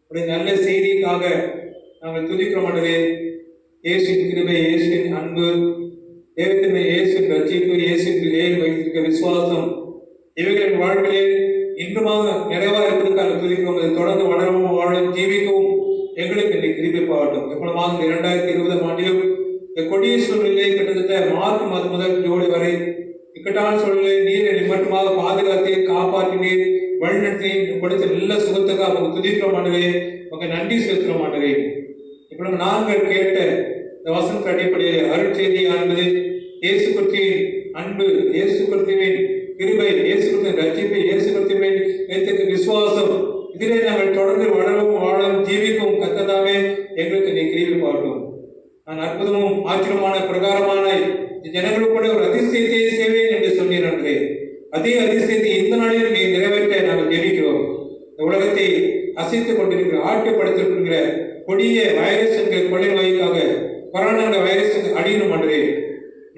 உடைய நல்ல செய்திக்காக நாங்கள் துதிக்கிறோம் ஆண்டவரே. இயேசுவின் கிருபை, இயேசுவின் அன்பு, தேவத்தின் இயேசுவின் ரட்சிப்பு, இயேசுவின் மேல் வைத்திருக்க விசுவாசம், இவைகளின் வாழ்விலே இன்றுமாக நிறைவாக இருப்பதற்காக துதிக்கிறோம். அதை தொடர்ந்து வளரவும் வாழவும் ஜீவிக்கவும் எங்களுக்கு இன்னைக்கு கிருபை பாகட்டும். எப்பொழுதுமாக இந்த 2020 ஆண்டிலும் இந்த கொடிய சூழ்நிலையை கிட்டத்தட்ட மார்ச் மாதம் முதல் ஜூலை வரை இக்கட்டான சூழ்நிலை நீரை நிம்மட்டமாக பாதுகாத்து காப்பாற்றினீர், வழிநடத்தி கொடுத்த நல்ல சுகத்துக்காக அவங்க துதிக்கிறோம் ஆண்டவரே. உங்க நன்றி செலுத்துகிறோம் ஆண்டவரே. இப்பொழுது நாங்கள் கேட்ட இந்த வசனத்தின் அடிப்படையில் அருட்செய்தியானது இயேசு கிறிஸ்துவின் அன்பு, இயேசு கிறிஸ்துவின் கிருபை, இயேசு கிறிஸ்துவின் ரட்சிப்பு, இயேசு கிறிஸ்துவின் வைத்திருக்க விசுவாசம், இதிலே நாங்கள் தொடர்ந்து வளரவும் வாழவும் ஜீவிக்கவும் கர்த்ததாவே எங்களுக்கு நீ கிருபை பாராட்டும். நான் அற்புதமும் ஆச்சரியமான பிரகாரமான ஜனங்களுக்குள்ள ஒரு அதிசயத்தை செய்வேன் என்று சொன்னீர் அன்றே. அதே அதிசயத்தை இந்த நாளில் நீ நிறைவேற்ற நாங்கள் ஜெபிக்கிறோம். இந்த உலகத்தை அசைத்துக் கொண்டிருக்கிற ஆட்டுப்படுத்திருக்கிற கொடிய வைரஸ் என்கிற கொள்ளை நோய்க்காக, கொரோனா வைரஸ் அழியணும் அன்றே.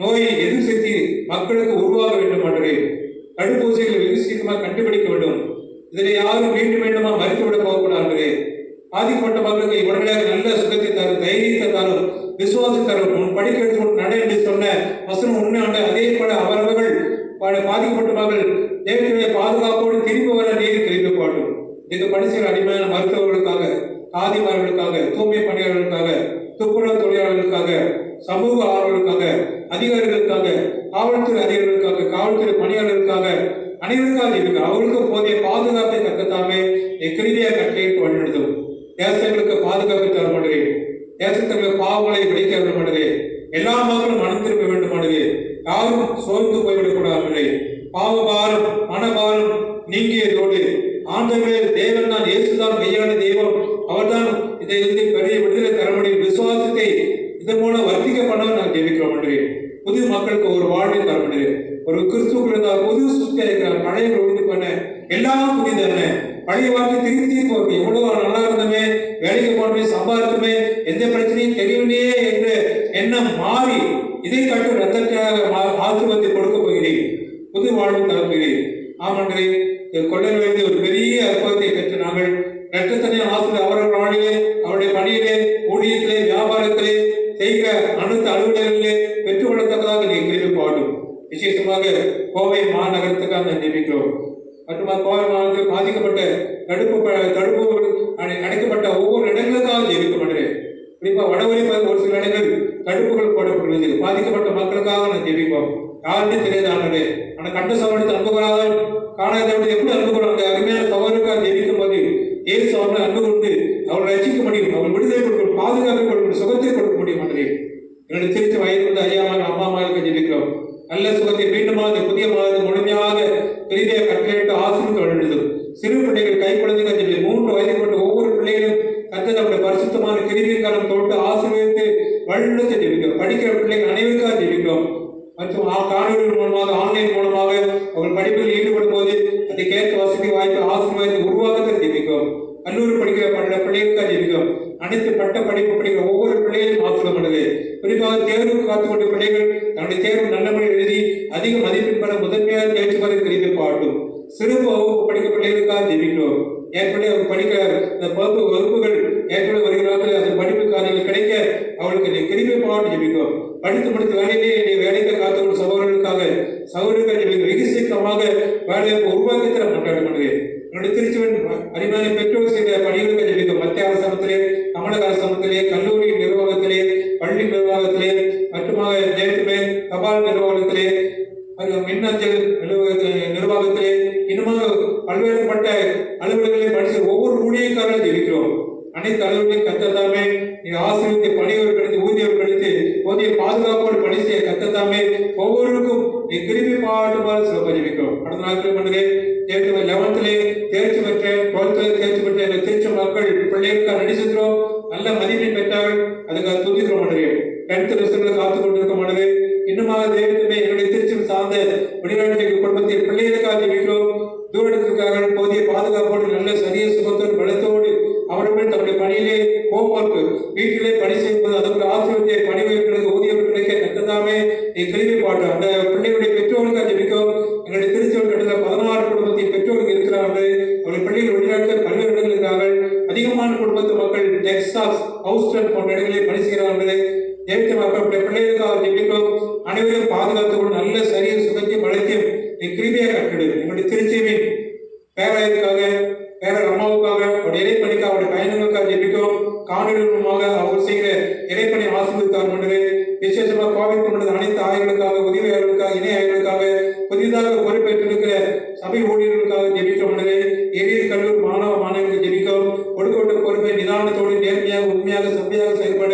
நோய் எதிர்சக்தி மக்களுக்கு உருவாக வேண்டும் அன்றே. தடுப்பூசிகளை வெகு சீக்கிரமாக கண்டுபிடிக்க வேண்டும். இதில் யாரும் மீண்டும் மீண்டுமா மறுத்துவிட போகக்கூடாது. பாதிக்கப்பட்ட மக்களுக்கு உடனடியாக நல்ல சுகத்தை தரும், தைரியத்தை தரும், விசுவாசத்தை தரும். உன் படிக்கிறது நட என்று சொன்ன வசனம் உண்மையான அதே போல அவர்கள் பாதிக்கப்பட்ட மக்கள் தேவையான பாதுகாப்போடு திரும்பி வர நீர் திரும்பி பாடும். இதுக்கு பணி செய்கிற அடிமையான மருத்துவர்களுக்காக, தாதிமார்களுக்காக, தூய்மை பணியாளர்களுக்காக, துப்புரவு தொழிலாளர்களுக்காக, சமூக ஆர்வலர்களுக்காக, அதிகாரிகளுக்காக, காவல்துறை அதிகாரிகளுக்காக, காவல்துறை பணியாளர்களுக்காக, அனைவருக்காக இருக்கு. அவர்களுக்கு போதிய பாதுகாப்பை கட்டத்தாமே கிருதியா கட்டளையிட்டு வழிநடத்தும். தேசங்களுக்கு பாதுகாப்பை தர மாட்டேன். தேசத்துக்கு பாவங்களை விளைக்க வேண்டும். எல்லா மக்களும் மனம் திரும்ப வேண்டும். யாரும் சோர்ந்து போய்விடக்கூடாது. பாவபாரம் மனபாரம் நீங்கியதோடு ஆண்டவரே தேவன் தான், இயேசுதான் மெய்யான தெய்வம், அவர்தான் இதிலிருந்து பெரிய விடுதலை தர முடியும் விசுவாசத்தை இதன் மூலம் வர்த்திக்க பண்ண நான் ஜெபிக்கிறோம். புது மக்களுக்கு ஒரு வாழ்வை தர முடியும். ஒரு கிறிஸ்துவ இருந்தால் புது சுத்தியா இருக்கிறார். பழைய விழுந்து பண்ண எல்லாம் புதிதான பழைய வாழ்க்கை திருப்பி போகும். எவ்வளவு நல்லா இருந்தமே, வேலைக்கு போனமே, சம்பாதித்துமே, எந்த பிரச்சனையும் தெரியவில்லையே என்ற எண்ணம் மாறி இதை கட்டு ரத்தத்திற்காக ஆசீர்வாதத்தை கொடுக்க போகிறேன், புது வாழ்வு தரப்போகிறேன். ஆமன்றே, கொள்ளை வைத்து ஒரு பெரிய அற்புதத்தை பெற்று நாங்கள் இரட்டத்தனை ஆசிரியர் அவர்கள் நாளிலே, அவருடைய பணியிலே, ஊழியத்திலே, வியாபாரத்திலே செய்கிற அனைத்து அலுவலர்களிலே பெற்றுக்கொள்ளத்தக்கதாக நீ கிருபை பாடும். விசேஷமாக கோவை மாநகரத்துக்காக நியமிக்கிறோம். மற்றும் கோவை மாநகரத்தில் பாதிக்கப்பட்ட தடுப்பு அடைக்கப்பட்ட ஒவ்வொரு இடங்களுக்காக ஜெபிக்கப்படுறேன். குறிப்பாக வடவழி ஒரு சில இடங்கள் தடுப்புகள் போடப்பட்டுள்ளது. பாதிக்கப்பட்ட மக்களுக்காக நான் ஜெபிப்போம். யாருமே தெரியாதானே, ஆனால் கண்ட சகோதரத்தை அன்பு கூடாத காணாதவர்கள் எப்படி அன்பு கூடாது? அருமையான சகோதரருக்காக ஜெபிக்கும் போது ஏசு அவர்களை அன்பு கொண்டு அவர்கள் ரசிக்க முடியும், அவர்கள் விடுதலை கொடுக்க, பாதுகாப்பை கொடுக்க, சுகத்தை கொடுக்க முடியும். என்னுடைய திருச்சி வயது கொண்டு ஐயாமாக அம்மா அம்மாவுக்கு ஜெபிக்கிறோம். நல்ல சுகத்தை மீண்டுமாக புதிய மாதம் முழுமையாக பெரிய கட்டளையிட்டு ஆசிரியர் வழங்குதும். சிறு பிள்ளைகள் கை குழந்தைகள் ஜெபி 3 வயது கொண்ட ஒவ்வொரு பிள்ளைகளும் கற்று நம்முடைய பரிசுத்தமான கிருபைக்காரம் தொட்டு ஆசீர்வதித்து வழிநடத்தி ஜெபிக்கிறோம். படிக்கிற பிள்ளைகள் அனைவருக்காக ஜெபிக்கிறோம். மற்றும் காணொலி மூலமாக, ஆன்லைன் மூலமாக அவர்கள் படிப்பில் ஈடுபடும் போது அதுக்கேற்ற வசதி வாய்ப்பு ஆசீர்வாதத்தை உருவாக்கத்தை ஜெபிக்கிறோம். கல்லூரி படிக்கிற பிள்ளைகளுக்காக ஜெபிக்கிறோம். அனைத்து பட்ட படிப்பு படிக்கிற ஒவ்வொரு பிள்ளைகளும் ஆசீர்வாதப்படுது. குறிப்பாக தேர்வுக்கு காத்துக்கொண்ட பிள்ளைகள் தன்னுடைய தேர்வு நல்ல முறையில் எழுதி அதிக மதிப்பெண் பெற முதன்மையாக தேர்ச்சி பெற கிருபை பாடும். சிறு வகுப்பு படிக்கிற பிள்ளைகளுக்காக ஜெபிக்கிறோம். ஏற்கனவே அவர் படிக்கிற இந்த வகுப்புகள் ஏற்கனவே வருகிறார்கள். அந்த படிப்புக்காரர்கள் கிடைக்க அவளுக்கு நீ கிருபை பாடு ஜெபிக்கிறோம். படித்து முடித்து வேலையை காத்துக்கொண்ட சகோதரர்கள் ஜெபிக்கிறோம். வெகு சீக்கிரமாக வேலையை உருவாக்கி தர மாட்டாடுகிறது. என்னுடைய திருச்சிவன் அருமையான பெற்றோர் செய்த பணிகளுக்கு ஜெபிக்கிறோம். மத்திய அரசாங்கத்திலே, தமிழக அரசாங்கத்திலே, கல்லூரி நிர்வாகத்திலே, பள்ளி நிர்வாகத்திலே, மட்டுமாக நேற்றுமே தபால் நிர்வாகத்திலே, மின்னஞ்சல் நிர்வாகத்திலே, இன்னுமாக பல்வேறுபட்ட அலுவலர்களை படித்த ஒவ்வொரு ஊழியக்காரர்களும் ஜெபிக்கிறோம். அனைத்து அலுவலர்களையும் கத்தத்தாமே நீ ஆசிரியத்தை பணிகள் கிடைத்து, ஊதியம் கிடைத்து, போதிய பாதுகாப்போடு பணி செய்ய கத்தத்தாமே ஒவ்வொருவருக்கும் நீ கிருபை பாடுமாறு சிறப்பாக ஜெபிக்கிறோம். கடந்த நாட்கள் பண்ணுறே 11th தேர்ச்சி பெற்ற, 12th தேர்ச்சி பெற்ற எங்கள் திருச்சி மக்கள் பிள்ளைகளுக்காக நடிச்சிருக்கிறோம். நல்ல மதிப்பெண் பெற்றார்கள். அதுக்காக துதிக்கிறோம் மாட்டேங்க. 10th ரிசல்ட்ல காத்து கொண்டிருக்க மாட்டேங்க. இன்னுமாக தேவத்துமே என்னுடைய திருச்சி சார்ந்த வெளிநாட்டு குடும்பத்தில் பிள்ளைகளுக்காக ஜெபிக்கிறோம். தூரத்திற்காக போதிய பாதுகாப்போடு நல்ல சரிய சுகத்தோடு பலத்தோடு அவர்கள் தம்முடைய பணியிலே ஹோம்ஒர்க் வீட்டிலே பணி செய்யும்போது அதற்கு ஆசிரியத்தை பணி வைக்கிறது ஊதியம் கிடைக்க கட்டதாமே நீ கிருபை பாடும். அந்த பிள்ளைகளுடைய பெற்றோர்களுக்காக ஜெபிக்கிறோம். எங்களுடைய திருச்செந்தூர் கட்டத்தில் 16 குடும்பத்தின் பெற்றோர்கள் இருக்கிறார்கள். அவருடைய பிள்ளைகள் வெளிநாட்டில் பல்வேறு இடங்களில் தேவத்தை மக்களுடைய பிள்ளைகளுக்காக ஜெபிக்கிறோம். அனைவரையும் பாதுகாத்துக்கொண்டு நல்ல சரீர சுகத்தையும் பலத்தையும் கிருபையை கட்டிடு. எங்களுடைய திருச்செவியின் பேராயத்துக்காக பேரர் அம்மாவுக்காக அவருடைய இறைப்பணிக்காக அவருடைய பயணங்களுக்காக ஜெபிக்கிறோம். காணொலிகளாக அவர் செய்கிற இறைப்பணி ஆசீர்வதித்தார் மன்றே. விசேஷமாக கோவில் கொண்டது அனைத்து ஆய்வுகளுக்காக, உதவியாளர்களுக்காக, இணை ஆய்வுகளுக்காக, புதிதாக பொறுப்பேற்றிருக்கிற சபை ஊழியர்களுக்காக ஜெபிக்கிறோம் மன்றே. எரியில் கல்லூர் மாணவ மாணவர்களுக்கு ஜெபிக்கிறோம். கொடுக்கப்பட்ட பொறுப்பை நிதானத்தோடு நேர்மையாக உண்மையாக சபையாக செயல்பட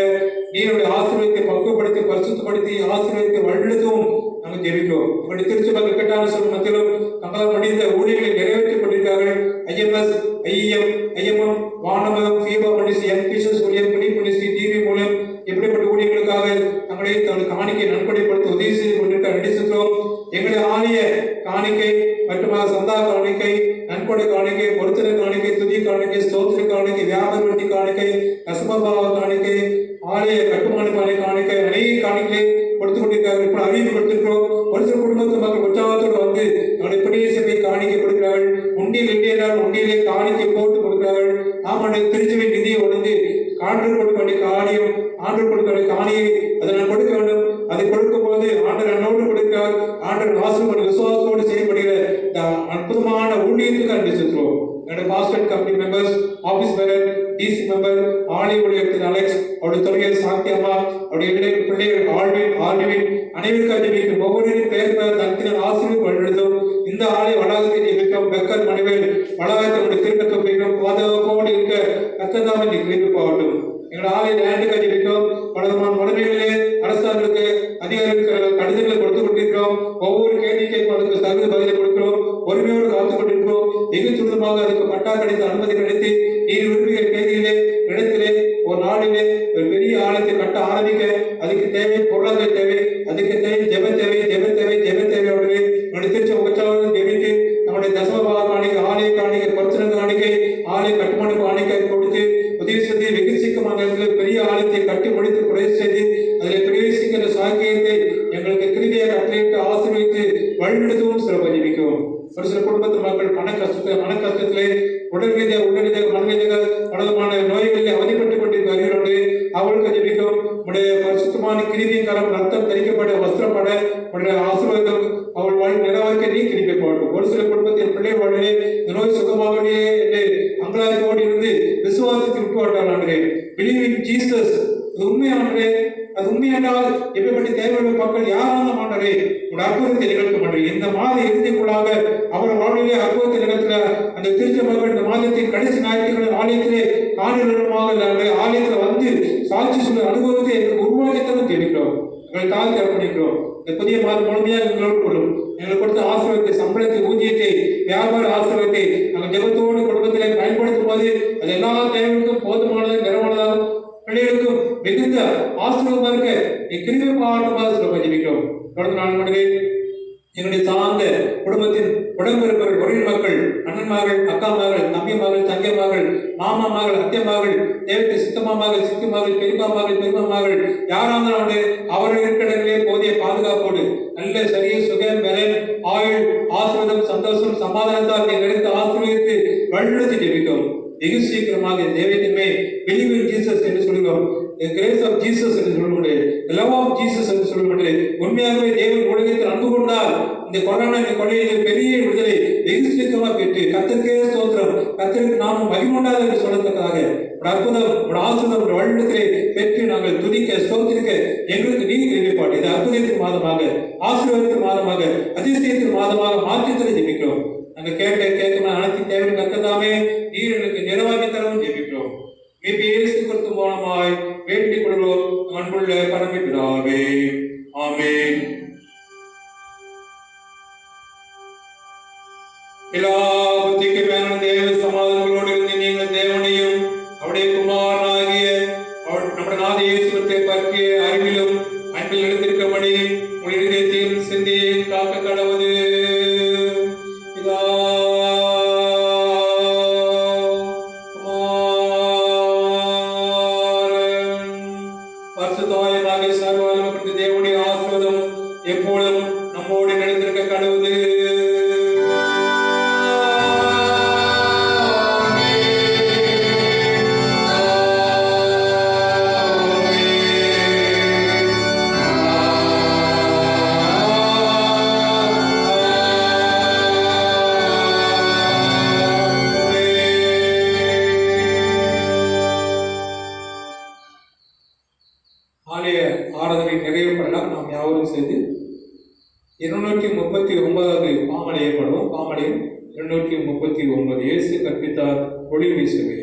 நீருடைய ஆசீர்வாதத்தை பக்குவப்படுத்தி பரிசுத்தப்படுத்தி ஆசீர்வாதத்தை வழிநடத்தவும் நாங்கள் ஜெபிக்கிறோம். உங்களுடைய திருச்சபை கட்டான சொல் மத்தியிலும் தங்களால் முடிந்த ஊழியர்களை நிறைவேற்றப்பட்டிருக்கிறார்கள். ஐஎம்எஸ், ஐஎம், ஐஎம்எம், வானவம், ஃபீபா மனிசி, எம்பிசஸ் ஊழியம், புனி மனிசி, டிவி மூலம் எப்படிப்பட்ட ஊழியர்களுக்காக தங்களை தங்கள் காணிக்கை நன்கொடைப்படுத்த உதவி செய்து கொண்டிருக்க நடிச்சிருக்கிறோம். எங்களுடைய ஆலய காணிக்கை மற்றும் சந்தா காணிக்கை, நன்கொடை காணிக்கை, பொருத்தனை காணிக்கை, துதி காணிக்கை, ஸ்தோத்திர காணிக்கை, வியாபாரவர்த்தி காணிக்கை, ரசபாபாவ காணிக்கை, ஆலய கட்டுமான காணிக்கை, அநேக காணிக்கைகளை கொடுத்து கொண்டிருக்கிறார்கள். இப்போ அறிவிப்பு கொடுத்திருக்கிறோம். ஒரு சில குடும்பத்து மக்கள் உற்சாகத்தோடு வந்து நம்முடைய பெரிய சபை காணிக்கை கொடுக்கிறார்கள். உண்டியில் இல்லையென்றால் உண்டியிலே காணிக்கை போட்டு கொடுக்கிறார்கள். நாம் திருச்சபை நிதியை உணர்ந்து ஆண்டு கொடுக்க வேண்டிய காரியம், ஆண்டு கொடுக்க வேண்டிய காணியை அதை நான் கொடுக்க வேண்டும். அதை கொடுக்கும் போது ஆண்டர் என்னோடு கொடுக்கிறார். ஆண்டர் ஆசீர்வாத விசுவாசத்தோடு செய்யப்படுகிற அற்புதமான ஊழியத்துக்கு அன்பு செலுத்துகிறோம். என்னுடைய பாஸ்டர் கமிட்டி மெம்பர்ஸ், ஆபீஸ் பேரர், டிசி மெம்பர், ஆலய ஊழியத்தின் அலெக்ஸ், அவருடைய துறையில் சாத்தியம்மா, அவருடைய இளைய பிள்ளைகள் ஆல்வின் அனைவருக்காக ஜெபிக்கும். ஒவ்வொருவரின் பெயர் தனத்தின் ஆசிரியர் வழிநடத்தும். இந்த ஆலய வளாகத்தை ஜெபிக்கும். பெக்கர் மணிவேல் வளாகத்தை திருக்கத்தொகையும் பாதுகாப்போடு இருக்க கத்ததாமை கிருபிப்பாகட்டும். எங்கள் ஆலய லேண்டுக்காக ஜெபிக்கும். பலமான உடமைகளிலே அரசாங்கங்களுக்கு அதிகாரிகளுக்கு கடிதங்களை கொடுத்து கொண்டிருக்கிறோம். ஒவ்வொரு கேள்விக்கு அதுக்கு தகுந்த பதிலை கொடுக்கிறோம். பொறுமையோடு காத்துக் கொண்டிருக்கிறோம். வெகு துரிதமாக அதுக்கு பட்டா கிடைத்த அனுமதி கிடைத்து நீர் விரும்பிய தேதியிலே இடத்திலே ஒரு நாளிலே ஒரு பெரிய ஆலயத்தை கட்ட ஆரம்பிக்க அதுக்கு தேவை பொருளாதார தேவை, அதுக்கு தேவை ஜெப தேவை, ஜெப தேவை, ஜெப தேவை. அவர்களே நம்முடைய திருச்சி உற்சாகம் ஜெபித்து நம்முடைய தசமபாக காணிக்கை, ஆலய காணிக்கை, பரிசுத்த காணிக்கை, ஆலய கட்டுமான காணிக்கை கொடுத்து உதவி செய்து வெகு சீக்கிரமான பெரிய ஆலயத்தை கட்டி முடித்து குறை செய்து அதில் பிரவேசிக்கிற சாக்கியத்தை எங்களுக்கு கிருதியாக கட்டளையிட்டு ஆசீர்வதித்து வழிநடத்தவும் சிறப்பு ஜெபிக்கவும். ஒரு சில குடும்பத்து மக்கள் மன கஷ்டத்திலே உடல் ரீதியாக மன ரீதியாக பலவிதமான நோய்களில் அவதிப்பட்டுக் கொண்டிருக்கிறார்கள். அவளுக்கு ஜெபிக்கவும். உடைய பரிசுத்தமான கிருதியின் கரம் ரத்தம் தரிக்கப்பட வஸ்திரப்பட உடைய ஆசீர்வாதம் அவள் வாழ் நிலவரக்க நீ கிருபை போடும். ஒரு சில குடும்பத்தின் பிள்ளை வாழ்வே இந்த நோய் சுகமாகவே என்று அங்கலாய்ப்போடு இருந்து விசுவாசத்தை விட்டுவாட்டாளே. Believe in Jesus. அது உண்மையானே. அது உண்மையானால் எப்படிப்பட்ட தேவையான மக்கள் யாராலும் ஆண்டரே உடைய அற்புதத்தை நிகழ்த்த மாட்டேன். இந்த மாத இறுதிக்குள்ளாக அவர் வாழ்விலே அற்புதத்தை நிகழ்த்துற அந்த திருச்சி மக்கள் இந்த மாதத்தின் கடைசி ஞாயிற்றுக்கிழமை ஆலயத்திலே காணிகளுமாக ஆலயத்தில் வந்து சாட்சி சொல்ல அனுபவத்தை எங்களுக்கு உருவாக்கத்தவும் தெரிவிக்கிறோம். எங்களை தாழ்த்தி அர்ப்பணிக்கிறோம். இந்த புதிய மாதம் முழுமையாக எங்களோடு கொள்ளும். எங்களுக்கு கொடுத்த ஆசீர்வாதத்தை, சம்பளத்தை, ஊதியத்தை, வியாபார ஆசீர்வாதத்தை நாங்கள் ஜெபத்தோடு குடும்பத்திலே பயன்படுத்தும் போது அது எல்லா தேவைகளுக்கும் போதுமானது, நிறைவானதாக பிள்ளைகளுக்கும் மிகுந்த ஆசீர்வாதமாக இருக்க கிருபை பாராட்டுமாக சிறப்பாக ஜெபிக்கிறோம். தொடர்ந்து நாள் மனிதே எங்களுடைய சார்ந்த குடும்பத்தின் உடன்பிறப்பவர்கள், உறவின் மக்கள், அண்ணன்மார்கள், அக்காமார்கள், தம்பிமார்கள், தங்கைமார்கள், மாமாமார்கள், அத்தைமார்கள், தேவத்தை சித்தமாமார்கள், சித்திமார்கள், பெரியமாமார்கள், பெருமாமார்கள் யாராவது அவர்கள் இருக்கிற போதிய பாதுகாப்போடு நல்ல சரிய சுகம், பலன், ஆயுள், ஆசீர்வாதம், சந்தோஷம், சமாதானத்தால் நிறைந்த ஆசீர்வதித்து வழிநடத்தி ஜெபிக்கும். வெகு சீக்கிரமாக தேவனமே பிலீவ் இன் ஜீசஸ் என்று சொல்லுவோம். கிரேஸ் ஆஃப் ஜீசஸ் என்று சொல்லுவது, லவ் ஆஃப் ஜீசஸ் என்று சொல்லுவது. உண்மையாகவே தேவன் உலகத்தில் அன்பு கொண்டால் இந்த கொரோனா கொள்ளையில் பெரிய விடுதலை வெகு சீக்கிரமாக பெற்று கர்த்தருக்கே ஸ்தோத்திரம், கர்த்தருக்கு நாமும் மகிமுண்டாது என்று சொல்லத்தக்கதாக ஒரு அற்புதம், ஒரு ஆசீர்வாதம், ஒரு வழிநடத்திலே பெற்று நாங்கள் துதிக்க ஸ்தோத்திரிக்க எங்களுக்கு நீதி தெரிவிப்பாடு. இது அற்புதத்தின் மாதமாக, ஆசீர்வாதத்தின் மாதமாக, அதிசயத்தின் மாதமாக மாற்றித்தலை ஜெபிக்கிறோம். நாங்கள் கேட்கணும் அனைத்து தேவையும் கர்த்ததாமே நீர் எனக்கு நிறைவாக்கி தரவும் ஜெபிக்கிறோம். இயேசு கிறிஸ்து மூலமாய் வேண்டிக் கொள்வோம் அன்புள்ள பரமபிதாவே. ஆமென். எல்லா புத்திக்கு மேலான தேவ சமாதானங்களோடு இருந்து நீங்கள் தேவனையும் அவருடைய குமாரனாகிய நம்முடைய நாத இயேசு கிறிஸ்துவை பற்றிய அறிவிலும் அன்பில் எடுத்திருக்கபடி உங்கள் இதயத்தில் சிந்தியை காக்க கடவுது. தேவனுடைய ஆசீர்வாதம் எப்பொழுதும் நம்மோடு நினைத்திருக்க கடவுது. ஆலய ஆராதனை நிறைவுப்படலாம். நாம் யாவரும் சேர்ந்து 239வது பாமலையை பாடுவோம். பாமலையும் 239. இயேசு கற்பித்தார் ஒளி வீசுவே.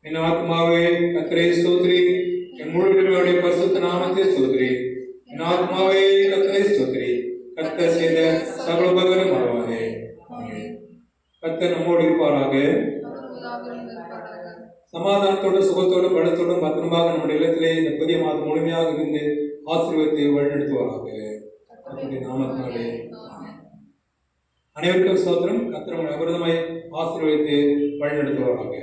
என் ஆத்மாவே கர்த்தரை ஸ்தோத்திரி, என் முழு உள்ளமையோட பரிசுத்த நாமத்தை ஸ்தோத்திரி. என் ஆத்மாவே கர்த்தரை ஸ்தோத்திரி, கர்த்தர் செய்த சகல உபகாரம் மறவாதே. ஆமென். கர்த்தர் நம்மோடு இருப்பாராக. சமாதானத்தோடு சுகத்தோடு பலத்தோடும் பத்திரமாக நம்முடைய இல்லத்திலே இந்த புதிய மாதம் முழுமையாக இருந்து ஆசீர்வாதத்தை வழிநடத்துவாராக. கர்த்தருடைய நாமத்தினாலே ஆமென். அனைவருக்கும் ஸ்தோத்திரம். கர்த்தர் நம்மை அபரிதமாய் ஆசீர்வாதத்தை வழிநடத்துவாராக.